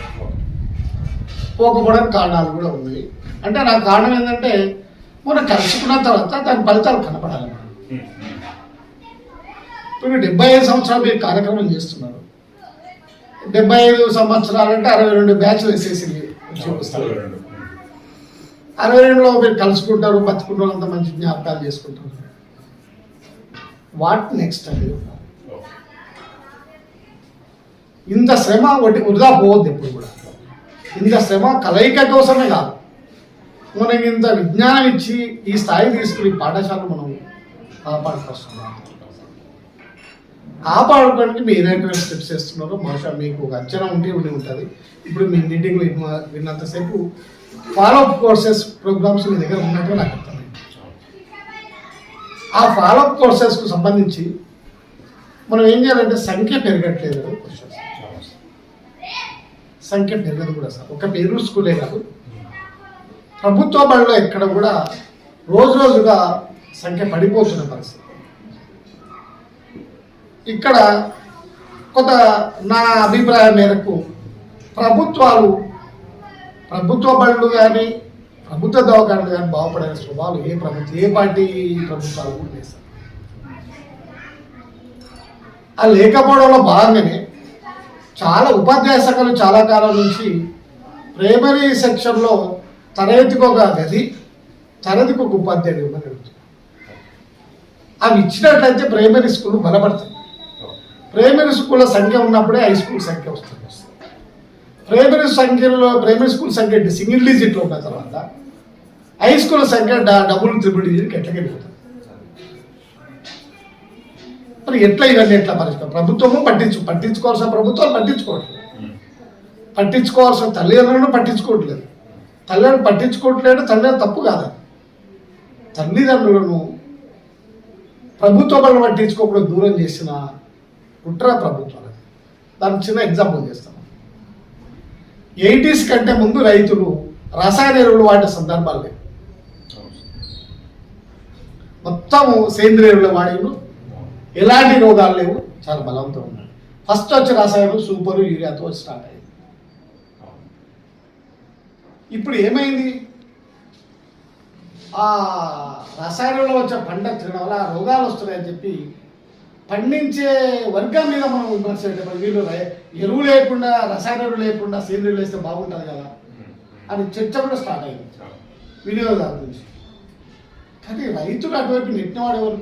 పోకపోవడానికి కారణాలు కూడా ఉన్నాయి. అంటే నా కారణం ఏంటంటే మనం కలుసుకున్న తర్వాత దాని ఫలితాలు కనపడాలి. ఇప్పుడు 75 సంవత్సరాలు మీరు కార్యక్రమం చేస్తున్నారు. 75 సంవత్సరాలు అంటే 62 బ్యాచ్లు వేసేసింది. 62లో మీరు కలుసుకుంటారు, బతుకుంటారు, అంత మంచి జ్ఞాపకాలు చేసుకుంటారు. వాట్ నెక్స్ట్ అండి? ఇంత శ్రమ ఒకటి వృధా పోవద్దు ఎప్పుడు కూడా. ఇంత శ్రమ కలయిక కోసమే కాదు, మనకి ఇంత విజ్ఞానం ఇచ్చి ఈ స్థాయి తీసుకుని పాఠశాలను మనం కాపాడుకొస్తున్నాం. కాపాడుకోవడానికి మీరు ఎటువంటి స్టెప్స్ చేస్తున్నారో బహుశా మీకు ఒక అంచనా ఉండి ఉంటుంది. ఇప్పుడు మీ మీటింగ్లో విన్నంతసేపు ఫాలోఅప్ కోర్సెస్ ప్రోగ్రామ్స్ మీ దగ్గర ఉన్నట్టుగా నాకు అర్థమైంది. ఆ ఫాలోఅప్ కోర్సెస్కు సంబంధించి మనం ఏం చేయాలంటే సంఖ్య పెరగట్లేదు, సంఖ్య పెరగదు కూడా సార్. ఒక పేరు స్కూలే కాదు, ప్రభుత్వ బడిలో ఎక్కడ కూడా రోజుగా సంఖ్య పడిపోతున్న పరిస్థితి. ఇక్కడ కొంత నా అభిప్రాయం మేరకు ప్రభుత్వ బడులు కానీ ప్రభుత్వ దవాఖానలు కానీ బాగుపడే స్వభావాలు ఏ పార్టీ ప్రభుత్వాలు కూడా లేదు సార్. ఆ లేకపోవడంలో భాగంగానే చాలా ఉపాధ్యాయ శాఖలు చాలా కాలం నుంచి ప్రైమరీ సెక్షన్లో తరగతికి ఒక గది, తరగతికి ఒక ఉపాధ్యాయుడు ఇవ్వమని అడుగుతుంది. అవి ఇచ్చినట్లయితే ప్రైమరీ స్కూల్ బలపడుతుంది. ప్రైమరీ స్కూళ్ళ సంఖ్య ఉన్నప్పుడే హై స్కూల్ సంఖ్య వస్తుంది. ప్రైమరీ స్కూల్ సంఖ్య సింగిల్ డిజిట్లో ఉన్న తర్వాత హై స్కూల్ సంఖ్య డబుల్ ట్రిపుల్ డిజిట్కి ఎట్లా వెళ్ళిపోతుంది. మరి ఎట్లా ఇవన్నీ ఎట్లా పరిస్థితి? ప్రభుత్వము పట్టించుకోవాల్సిన ప్రభుత్వాలు పట్టించుకోవాల్సిన తల్లిదండ్రులను పట్టించుకోవట్లేదు. తల్లిదండ్రులు పట్టించుకోవట్లేదు, తల్లిదండ్రులు తప్పు కాదు. తల్లిదండ్రులను ప్రభుత్వ పనులు పట్టించుకోకుండా దూరం చేసిన కుట్ర ప్రభుత్వాలు. దానికి చిన్న ఎగ్జాంపుల్ చేస్తాను. 80s కంటే ముందు రైతులు రసాయన ఎరువులు వాడే సందర్భాలు లేవు. మొత్తము సేంద్రియ ఎరువులు వాడేవి, ఎలాంటి రోగాలు లేవు, చాలా బలంతో ఉన్నాయి. ఫస్ట్ వచ్చే రసాయనం సూపరు, యూరియాతో స్టార్ట్ అయింది. ఇప్పుడు ఏమైంది? ఆ రసాయనంలో వచ్చే పంట తినడం వల్ల రోగాలు వస్తున్నాయని చెప్పి పండించే వర్గం మీద మనం విమర్శ పెట్టాం. వీళ్ళు ఎరువు లేకుండా రసాయనాలు లేకుండా సేంద్రియులు వేస్తే బాగుంటుంది కదా అని చర్చ కూడా స్టార్ట్ అయింది వినియోగదారుల నుంచి. కానీ రైతులు అటువైపు నెట్టినవాడు ఎవరు?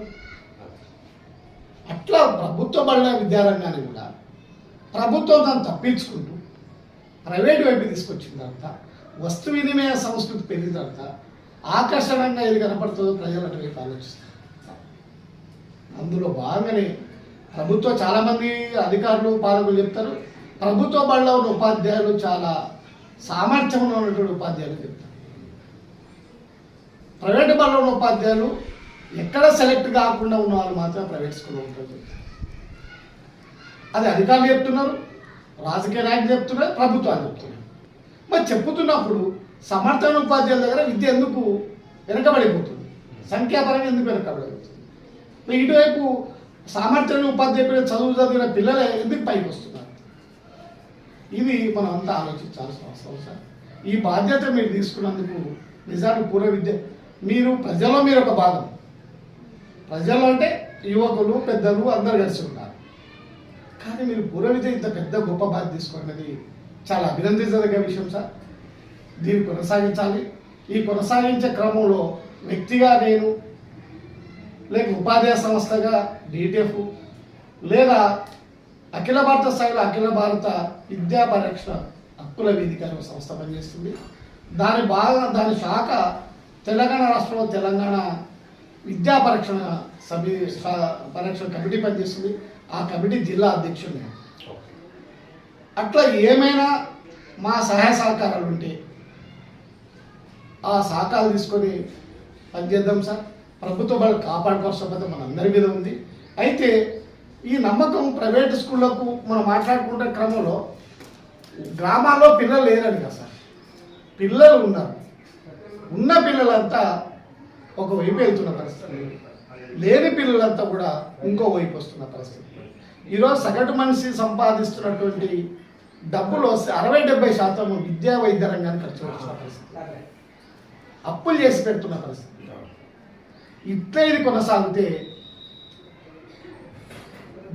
అట్లా ప్రభుత్వ బడిన విద్యారంగాన్ని కూడా ప్రభుత్వం దాన్ని తప్పించుకుంటూ ప్రైవేట్ వైపు తీసుకొచ్చిన తర్వాత వస్తు వినిమయ సంస్కృతి పెరిగిన తర్వాత ఆకర్షణంగా ఏది కనపడుతుందో ప్రజలు అటువైపు ఆలోచిస్తారు. అందులో భాగంగానే ప్రభుత్వం చాలామంది అధికారులు పాలకులు చెప్తారు, ప్రభుత్వ బడిలో ఉన్న ఉపాధ్యాయులు చాలా సామర్థ్యంలో ఉన్నటువంటి ఉపాధ్యాయులు చెప్తారు. ప్రైవేట్ బడిలో ఉన్న ఉపాధ్యాయులు ఎక్కడ సెలెక్ట్ కాకుండా ఉన్న వాళ్ళు మాత్రమే ప్రైవేట్ స్కూల్లో ఉంటారు చెప్తారు. అది అధికారులు చెప్తున్నారు, రాజకీయ నాయకులు చెప్తున్నారు, ప్రభుత్వాలు చెప్తున్నారు. మరి చెప్పుతున్నప్పుడు సమర్థమైన ఉపాధ్యాయుల దగ్గర విద్య ఎందుకు వెనకబడిపోతుంది? సంఖ్యాపరంగా ఎందుకు వెనకబడిపోతుంది? ఇటువైపు సామర్థ్యమైన ఉపాధ్యాయులు చదువు చదివిన పిల్లలే ఎందుకు పైకి వస్తున్నారు? ఇది మనం అంతా ఆలోచించాల్సిన అవసరం సార్. ఈ బాధ్యత మీరు తీసుకున్నందుకు నిజానికి పూర్వ విద్య మీరు ప్రజల్లో మీరు ఒక భాగం. ప్రజల్లో అంటే యువకులు పెద్దలు అందరు కలిసి ఉన్నారు. కానీ మీరు పూర్వ విద్య ఇంత పెద్ద గొప్ప బాధ్యత తీసుకున్నది చాలా అభినందించదగ్గ విషయం సార్. దీన్ని కొనసాగించాలి. ఈ కొనసాగించే క్రమంలో వ్యక్తిగా నేను, లేక ఉపాధ్యాయ సంస్థగా డిటిఎఫ్, లేదా అఖిల భారత స్థాయిలో అఖిల భారత విద్యా పరిరక్షణ హక్కుల వేదిక అనే సంస్థ పనిచేస్తుంది. దాని శాఖ తెలంగాణ రాష్ట్రంలో తెలంగాణ విద్యా పరిరక్షణ కమిటీ పనిచేస్తుంది. ఆ కమిటీ జిల్లా అధ్యక్షుడు. అట్లా ఏమైనా మా సహాయ సహకారాలు ఉంటే ఆ సహకారాలు తీసుకొని పనిచేద్దాం సార్. ప్రభుత్వ బడులు కాపాడుకోవాల్సిన బాధ్యత మన అందరి మీద ఉంది. అయితే ఈ నమ్మకం ప్రైవేట్ స్కూళ్ళకు మనం మాట్లాడుకుంటే క్రమంలో గ్రామాల్లో పిల్లలు లేరని కదా సార్, పిల్లలు ఉన్నారు. ఉన్న పిల్లలంతా ఒకవైపు వెళ్తున్న పరిస్థితి, లేని పిల్లలంతా కూడా ఇంకో వైపు వస్తున్న పరిస్థితి. ఈరోజు సగటు మనిషి సంపాదిస్తున్నటువంటి డబ్బులు వస్తే 60-70% విద్యా వైద్య రంగాన్ని ఖర్చు పెడుతున్న పరిస్థితి, అప్పులు చేసి పెడుతున్న పరిస్థితి. ఇట్లా ఇది కొనసాగితే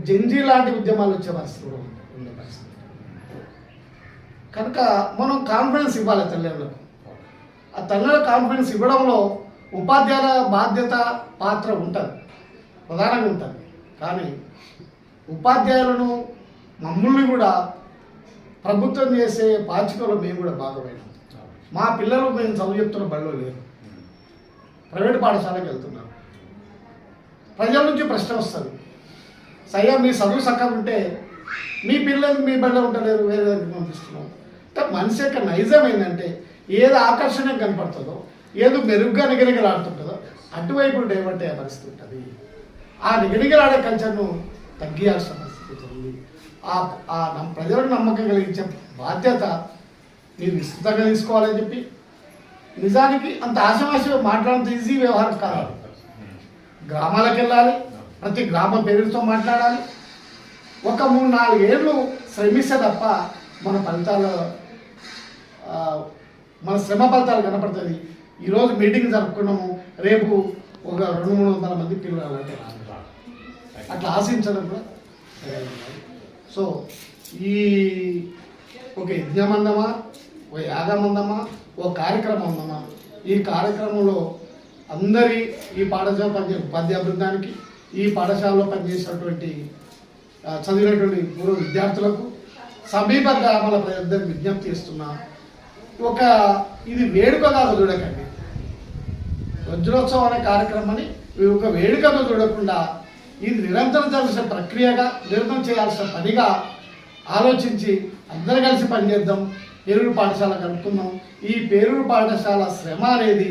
జంజీ లాంటి ఉద్యమాలు వచ్చే పరిస్థితి కూడా ఉండే పరిస్థితి. కనుక మనం కాన్ఫిడెన్స్ ఇవ్వాలి తల్లిదండ్రులకు. ఆ తల్లిదండ్రులకు కాన్ఫిడెన్స్ ఇవ్వడంలో ఉపాధ్యాయుల బాధ్యత పాత్ర ఉంటుంది, ప్రధానంగా ఉంటుంది. కానీ ఉపాధ్యాయులను మమ్మల్ని కూడా ప్రభుత్వం చేసే పాచికలో మేము కూడా భాగమైనాం. మా పిల్లలు మేము చదువు చెప్తున్న బడిలో లేరు, ప్రైవేట్ పాఠశాలకు వెళ్తున్నారు. ప్రజల నుంచి ప్రశ్న వస్తుంది, సయ్యా మీ చదువు చక్కగా ఉంటే మీ పిల్లలు మీ బడిలో ఉంటలేరు, వేరే దగ్గరికి పంపిస్తున్నాం. అంటే మనిషి యొక్క నైజం ఏంటంటే ఏది ఆకర్షణగా కనపడుతుందో, ఏదో మెరుగ్గా నిగనిగలాడుతుంటుందో అటువైపు డైవర్ట్ అయ్యే పరిస్థితి ఉంటుంది. ఆ నిగనిగలాడే కల్చర్ను తగ్గియాల్సిన పరిస్థితి ఉంది. ప్రజలకు నమ్మకం కలిగించే బాధ్యత మీరు విస్తృతంగా తీసుకోవాలని చెప్పి, నిజానికి అంత ఆశమాశ మాట్లాడంత ఈజీ వ్యవహారం కాదు. గ్రామాలకు వెళ్ళాలి, ప్రతి గ్రామ పేరుతో మాట్లాడాలి. ఒక 3-4 ఏళ్ళు శ్రమిస్తే తప్ప మన ఫలితాలు, మన శ్రమ ఫలితాలు కనపడుతుంది. ఈరోజు మీటింగ్ జరుపుకున్నాము, రేపు ఒక 200-300 మంది పిల్లలు అంటే అట్లా ఆశించడం కూడా. సో ఈ ఒక యజ్ఞం అందమా, ఒక యాగం అందమా, ఒక కార్యక్రమం అందమా, ఈ కార్యక్రమంలో అందరి ఈ పాఠశాల పనిచేసే ఉపాధ్యాయ బృందానికి, ఈ పాఠశాలలో పనిచేసినటువంటి చదివినటువంటి పూర్వ విద్యార్థులకు, సమీప గ్రామాల ప్రజలందరికీ విజ్ఞప్తి చేస్తున్నా, ఇది వేడుక కాదు చూడకండి. వజ్రోత్సవం అనే కార్యక్రమాన్ని ఒక వేడుకగా చూడకుండా ఇది నిరంతరం చేయాల్సిన ప్రక్రియగా, నిరంతరం చేయాల్సిన పనిగా ఆలోచించి అందరూ కలిసి పనిచేద్దాం. పేరూరు పాఠశాల కలుపుకుందాం. ఈ పేరూరు పాఠశాల శ్రమ అనేది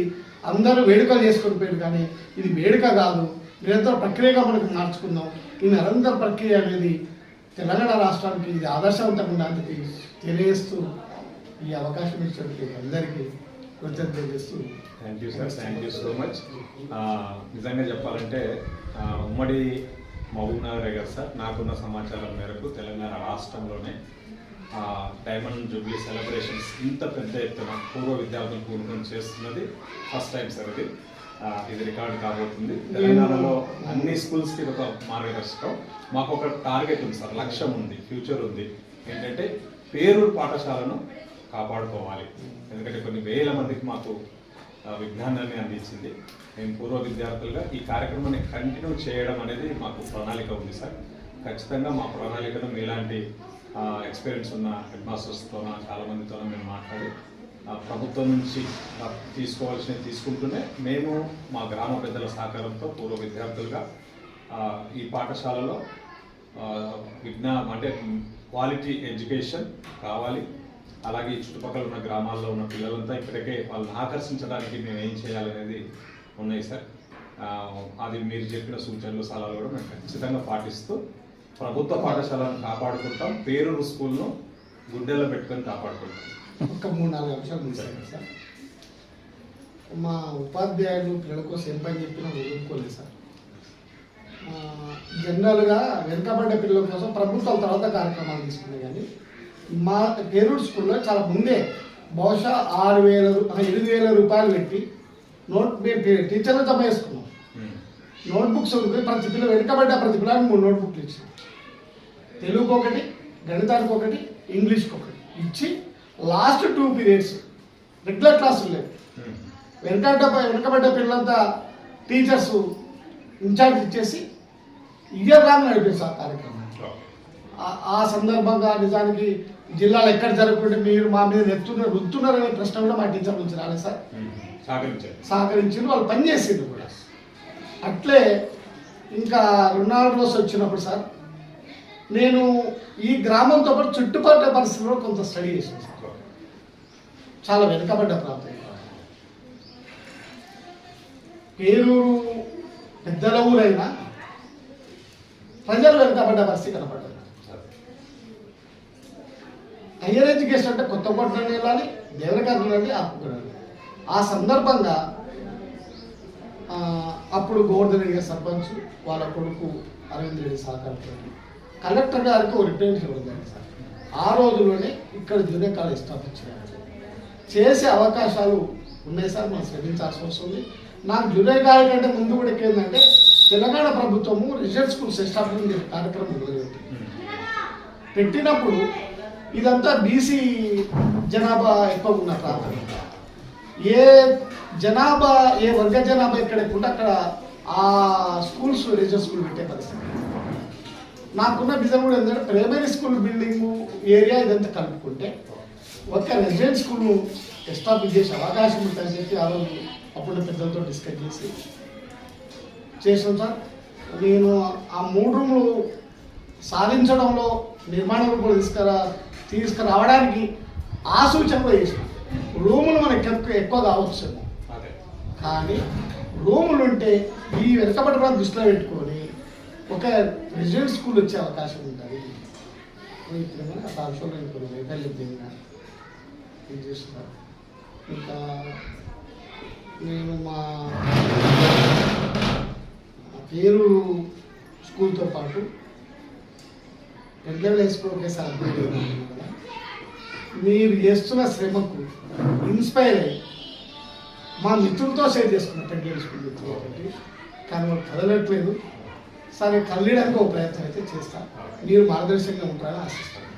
అందరూ వేడుకలు చేసుకొని పోయారు, కానీ ఇది వేడుక కాదు, నిరంతర ప్రక్రియగా మనకు మార్చుకుందాం. ఈ నిరంతర ప్రక్రియ అనేది తెలంగాణ రాష్ట్రానికి ఇది ఆదర్శవంతంగా ఉండడానికి తెలియజేస్తూ ఈ అవకాశం ఇచ్చినటువంటి అందరికీ కృతజ్ఞతలు చేస్తూ. Thank you sir, thank you so much. నిజంగా చెప్పాలంటే ఉమ్మడి మహబూబ్నగర్ కదా సార్, నాకున్న సమాచారం మేరకు తెలంగాణ రాష్ట్రంలోనే డైమండ్ జూబ్లీ సెలబ్రేషన్స్ ఇంత పెద్ద ఎత్తున పూర్వ విద్యార్థులు కూడుకొని చేస్తున్నది ఫస్ట్ టైం సార్ ఇది. ఇది రికార్డు కాబోతుంది. తెలంగాణలో అన్ని స్కూల్స్కి ఇది ఒక మార్గదర్శకం. మాకు ఒక టార్గెట్ ఉంది సార్, లక్ష్యం ఉంది, ఫ్యూచర్ ఉంది. ఏంటంటే పేరూరు పాఠశాలను కాపాడుకోవాలి. ఎందుకంటే కొన్ని వేల మందికి మాకు విజ్ఞానాన్ని అందించింది. మేము పూర్వ విద్యార్థులుగా ఈ కార్యక్రమాన్ని కంటిన్యూ చేయడం అనేది మాకు ప్రణాళిక ఉంది సార్. ఖచ్చితంగా మా ప్రణాళికను మీలాంటి ఎక్స్పీరియన్స్ ఉన్న హెడ్ మాస్టర్స్తోన చాలామందితో మేము మాట్లాడి ప్రభుత్వం నుంచి తీసుకోవాల్సినవి తీసుకుంటూనే మేము మా గ్రామ పెద్దల సహకారంతో పూర్వ విద్యార్థులుగా ఈ పాఠశాలలో అంటే క్వాలిటీ ఎడ్యుకేషన్ కావాలి. అలాగే ఈ చుట్టుపక్కల ఉన్న గ్రామాల్లో ఉన్న పిల్లలంతా ఇక్కడికే వాళ్ళని ఆకర్షించడానికి మేము ఏం చేయాలనేది ఉన్నాయి సార్. అది మీరు చెప్పిన సూచనలు సలహాలు కూడా మేము ఖచ్చితంగా పాటిస్తూ ప్రభుత్వ పాఠశాలను కాపాడుకుంటాం, పేరూరు స్కూల్ను గుడ్డెల్లో పెట్టుకొని కాపాడుకుంటాం. ఒక 3-4 అంశాలు ఉంచారు సార్. మా ఉపాధ్యాయులు పిల్లల కోసం ఏం పని చెప్పినా వదులుకోలేదు సార్. జనరల్గా వెనుకబడ్డ పిల్లల కోసం ప్రభుత్వం తర్వాత కార్యక్రమాలు తీసుకున్నాయి, కానీ మా పేరూరు స్కూల్లో చాలా ముందే బహుశా 8,000 రూపాయలు పెట్టి టీచర్లు జమ చేసుకున్నాం. నోట్బుక్స్ ప్రతి పిల్లలు వెనుకబడ్డ ప్రతి పిల్లలకు 3 నోట్బుక్లు ఇచ్చాం. తెలుగుకి ఒకటి, గణితానికి ఒకటి, ఇంగ్లీష్కి ఒకటి ఇచ్చి లాస్ట్ 2 పీరియడ్స్ రెగ్యులర్ క్లాసులు లేవు. వెనుకబడ్డ పిల్లలంతా టీచర్స్ ఇన్ఛార్జ్ ఇచ్చేసి ఇయర్ లాంగ్ నడిపేస్తారు కార్యక్రమం. ఆ సందర్భంగా నిజానికి జిల్లాలో ఎక్కడ జరగకుంటే మీరు మా మీద రుద్దుతున్నారనే ప్రశ్న కూడా మా టీచర్ నుంచి రాలేదు సార్. సహకరించారు, వాళ్ళు పనిచేసిండ్రు కూడా. అట్లే ఇంకా 2-4 రోజులు వచ్చినప్పుడు సార్ నేను ఈ గ్రామంతో పాటు చుట్టుపక్కల పరిస్థితుల్లో కొంత స్టడీ చేశాను సార్. చాలా వెనుకబడ్డ ప్రాంతం. పేరూరు పెద్దల ఊరైనా ప్రజలు వెనుకబడ్డ పరిస్థితి కనపడ్డారు. హయ్యర్ ఎడ్యుకేషన్ అంటే కొత్తకోటలో వెళ్ళాలి, దేవరకారులు వెళ్ళాలి, ఆపుకురాలి. ఆ సందర్భంగా అప్పుడు గోవర్ధన్ రెడ్డి సర్పంచ్ వాళ్ళ కొడుకు అరవింద్ రెడ్డి సహకారంతో కలెక్టర్ గారికి ఒక రిప్రజెంటేషన్ ఇవ్వడం సార్. ఆ రోజుల్లోనే ఇక్కడ జూనియర్ కాలేజ్ స్థాపించారు. చేసే అవకాశాలు ఉన్నాయి సార్, మనం శ్రమించాల్సి వస్తుంది. నాకు జూనియర్ కాలేజ్ కంటే ముందు కూడా ఏంటంటే తెలంగాణ ప్రభుత్వము రెసిడెంట్ స్కూల్స్ ఎస్టాబ్లిష్మెంట్ కార్యక్రమం పెట్టినప్పుడు ఇదంతా బీసీ జనాభా ఎక్కువ ఉన్న ప్రాంతం. ఏ వర్గ జనాభా ఎక్కడ ఎక్కువ ఉంటే అక్కడ ఆ స్కూల్స్ రెసిడెంట్ స్కూల్ పెట్టే పరిస్థితి. నాకున్న విజన్ కూడా ఏంటంటే ప్రైమరీ స్కూల్ బిల్డింగ్ ఏరియా ఇదంతా కలుపుకుంటే ఒక రెసిడెంట్ స్కూల్ను ఎస్టాబ్లిష్ చేసే అవకాశం ఉంటుందని చెప్పి ఆ రోజు అప్పుడు పెద్దలతో డిస్కస్ చేసాం సార్. నేను ఆ 3 రూమ్లు సాధించడంలో నిర్మాణ రూపంలో తీసుకురావడానికి ఆ సూచన కూడా చేసాం. రూములు మనకి ఎక్కువ కావచ్చేమో, కానీ రూములు ఉంటే ఈ వెనుకబడి దృష్టిలో పెట్టుకొని ఒక రెసిడెంట్ స్కూల్ వచ్చే అవకాశం ఉంటుంది. ఆ అంశంలో కొన్ని వైఫల్యంగా ఇది చేస్తున్నారు. ఇంకా నేను మా పేరు స్కూల్తో పాటు రెగ్యులర్ స్కూల్ ఒకేసారి అప్గ్రేడ్ అయ్యింది కదా. మీరు చేస్తున్న శ్రమకు ఇన్స్పైర్ అయ్యి మా మిత్రులతో షేర్ చేసుకున్న రెగ్యులర్ స్కూల్ మిత్రులతోటి, కానీ వాళ్ళు కదలట్లేదు. సరే కదలడానికి ఒక ప్రయత్నం అయితే చేస్తాను. మీరు మార్గదర్శకంగా ఉంటారని ఆశిస్తాను.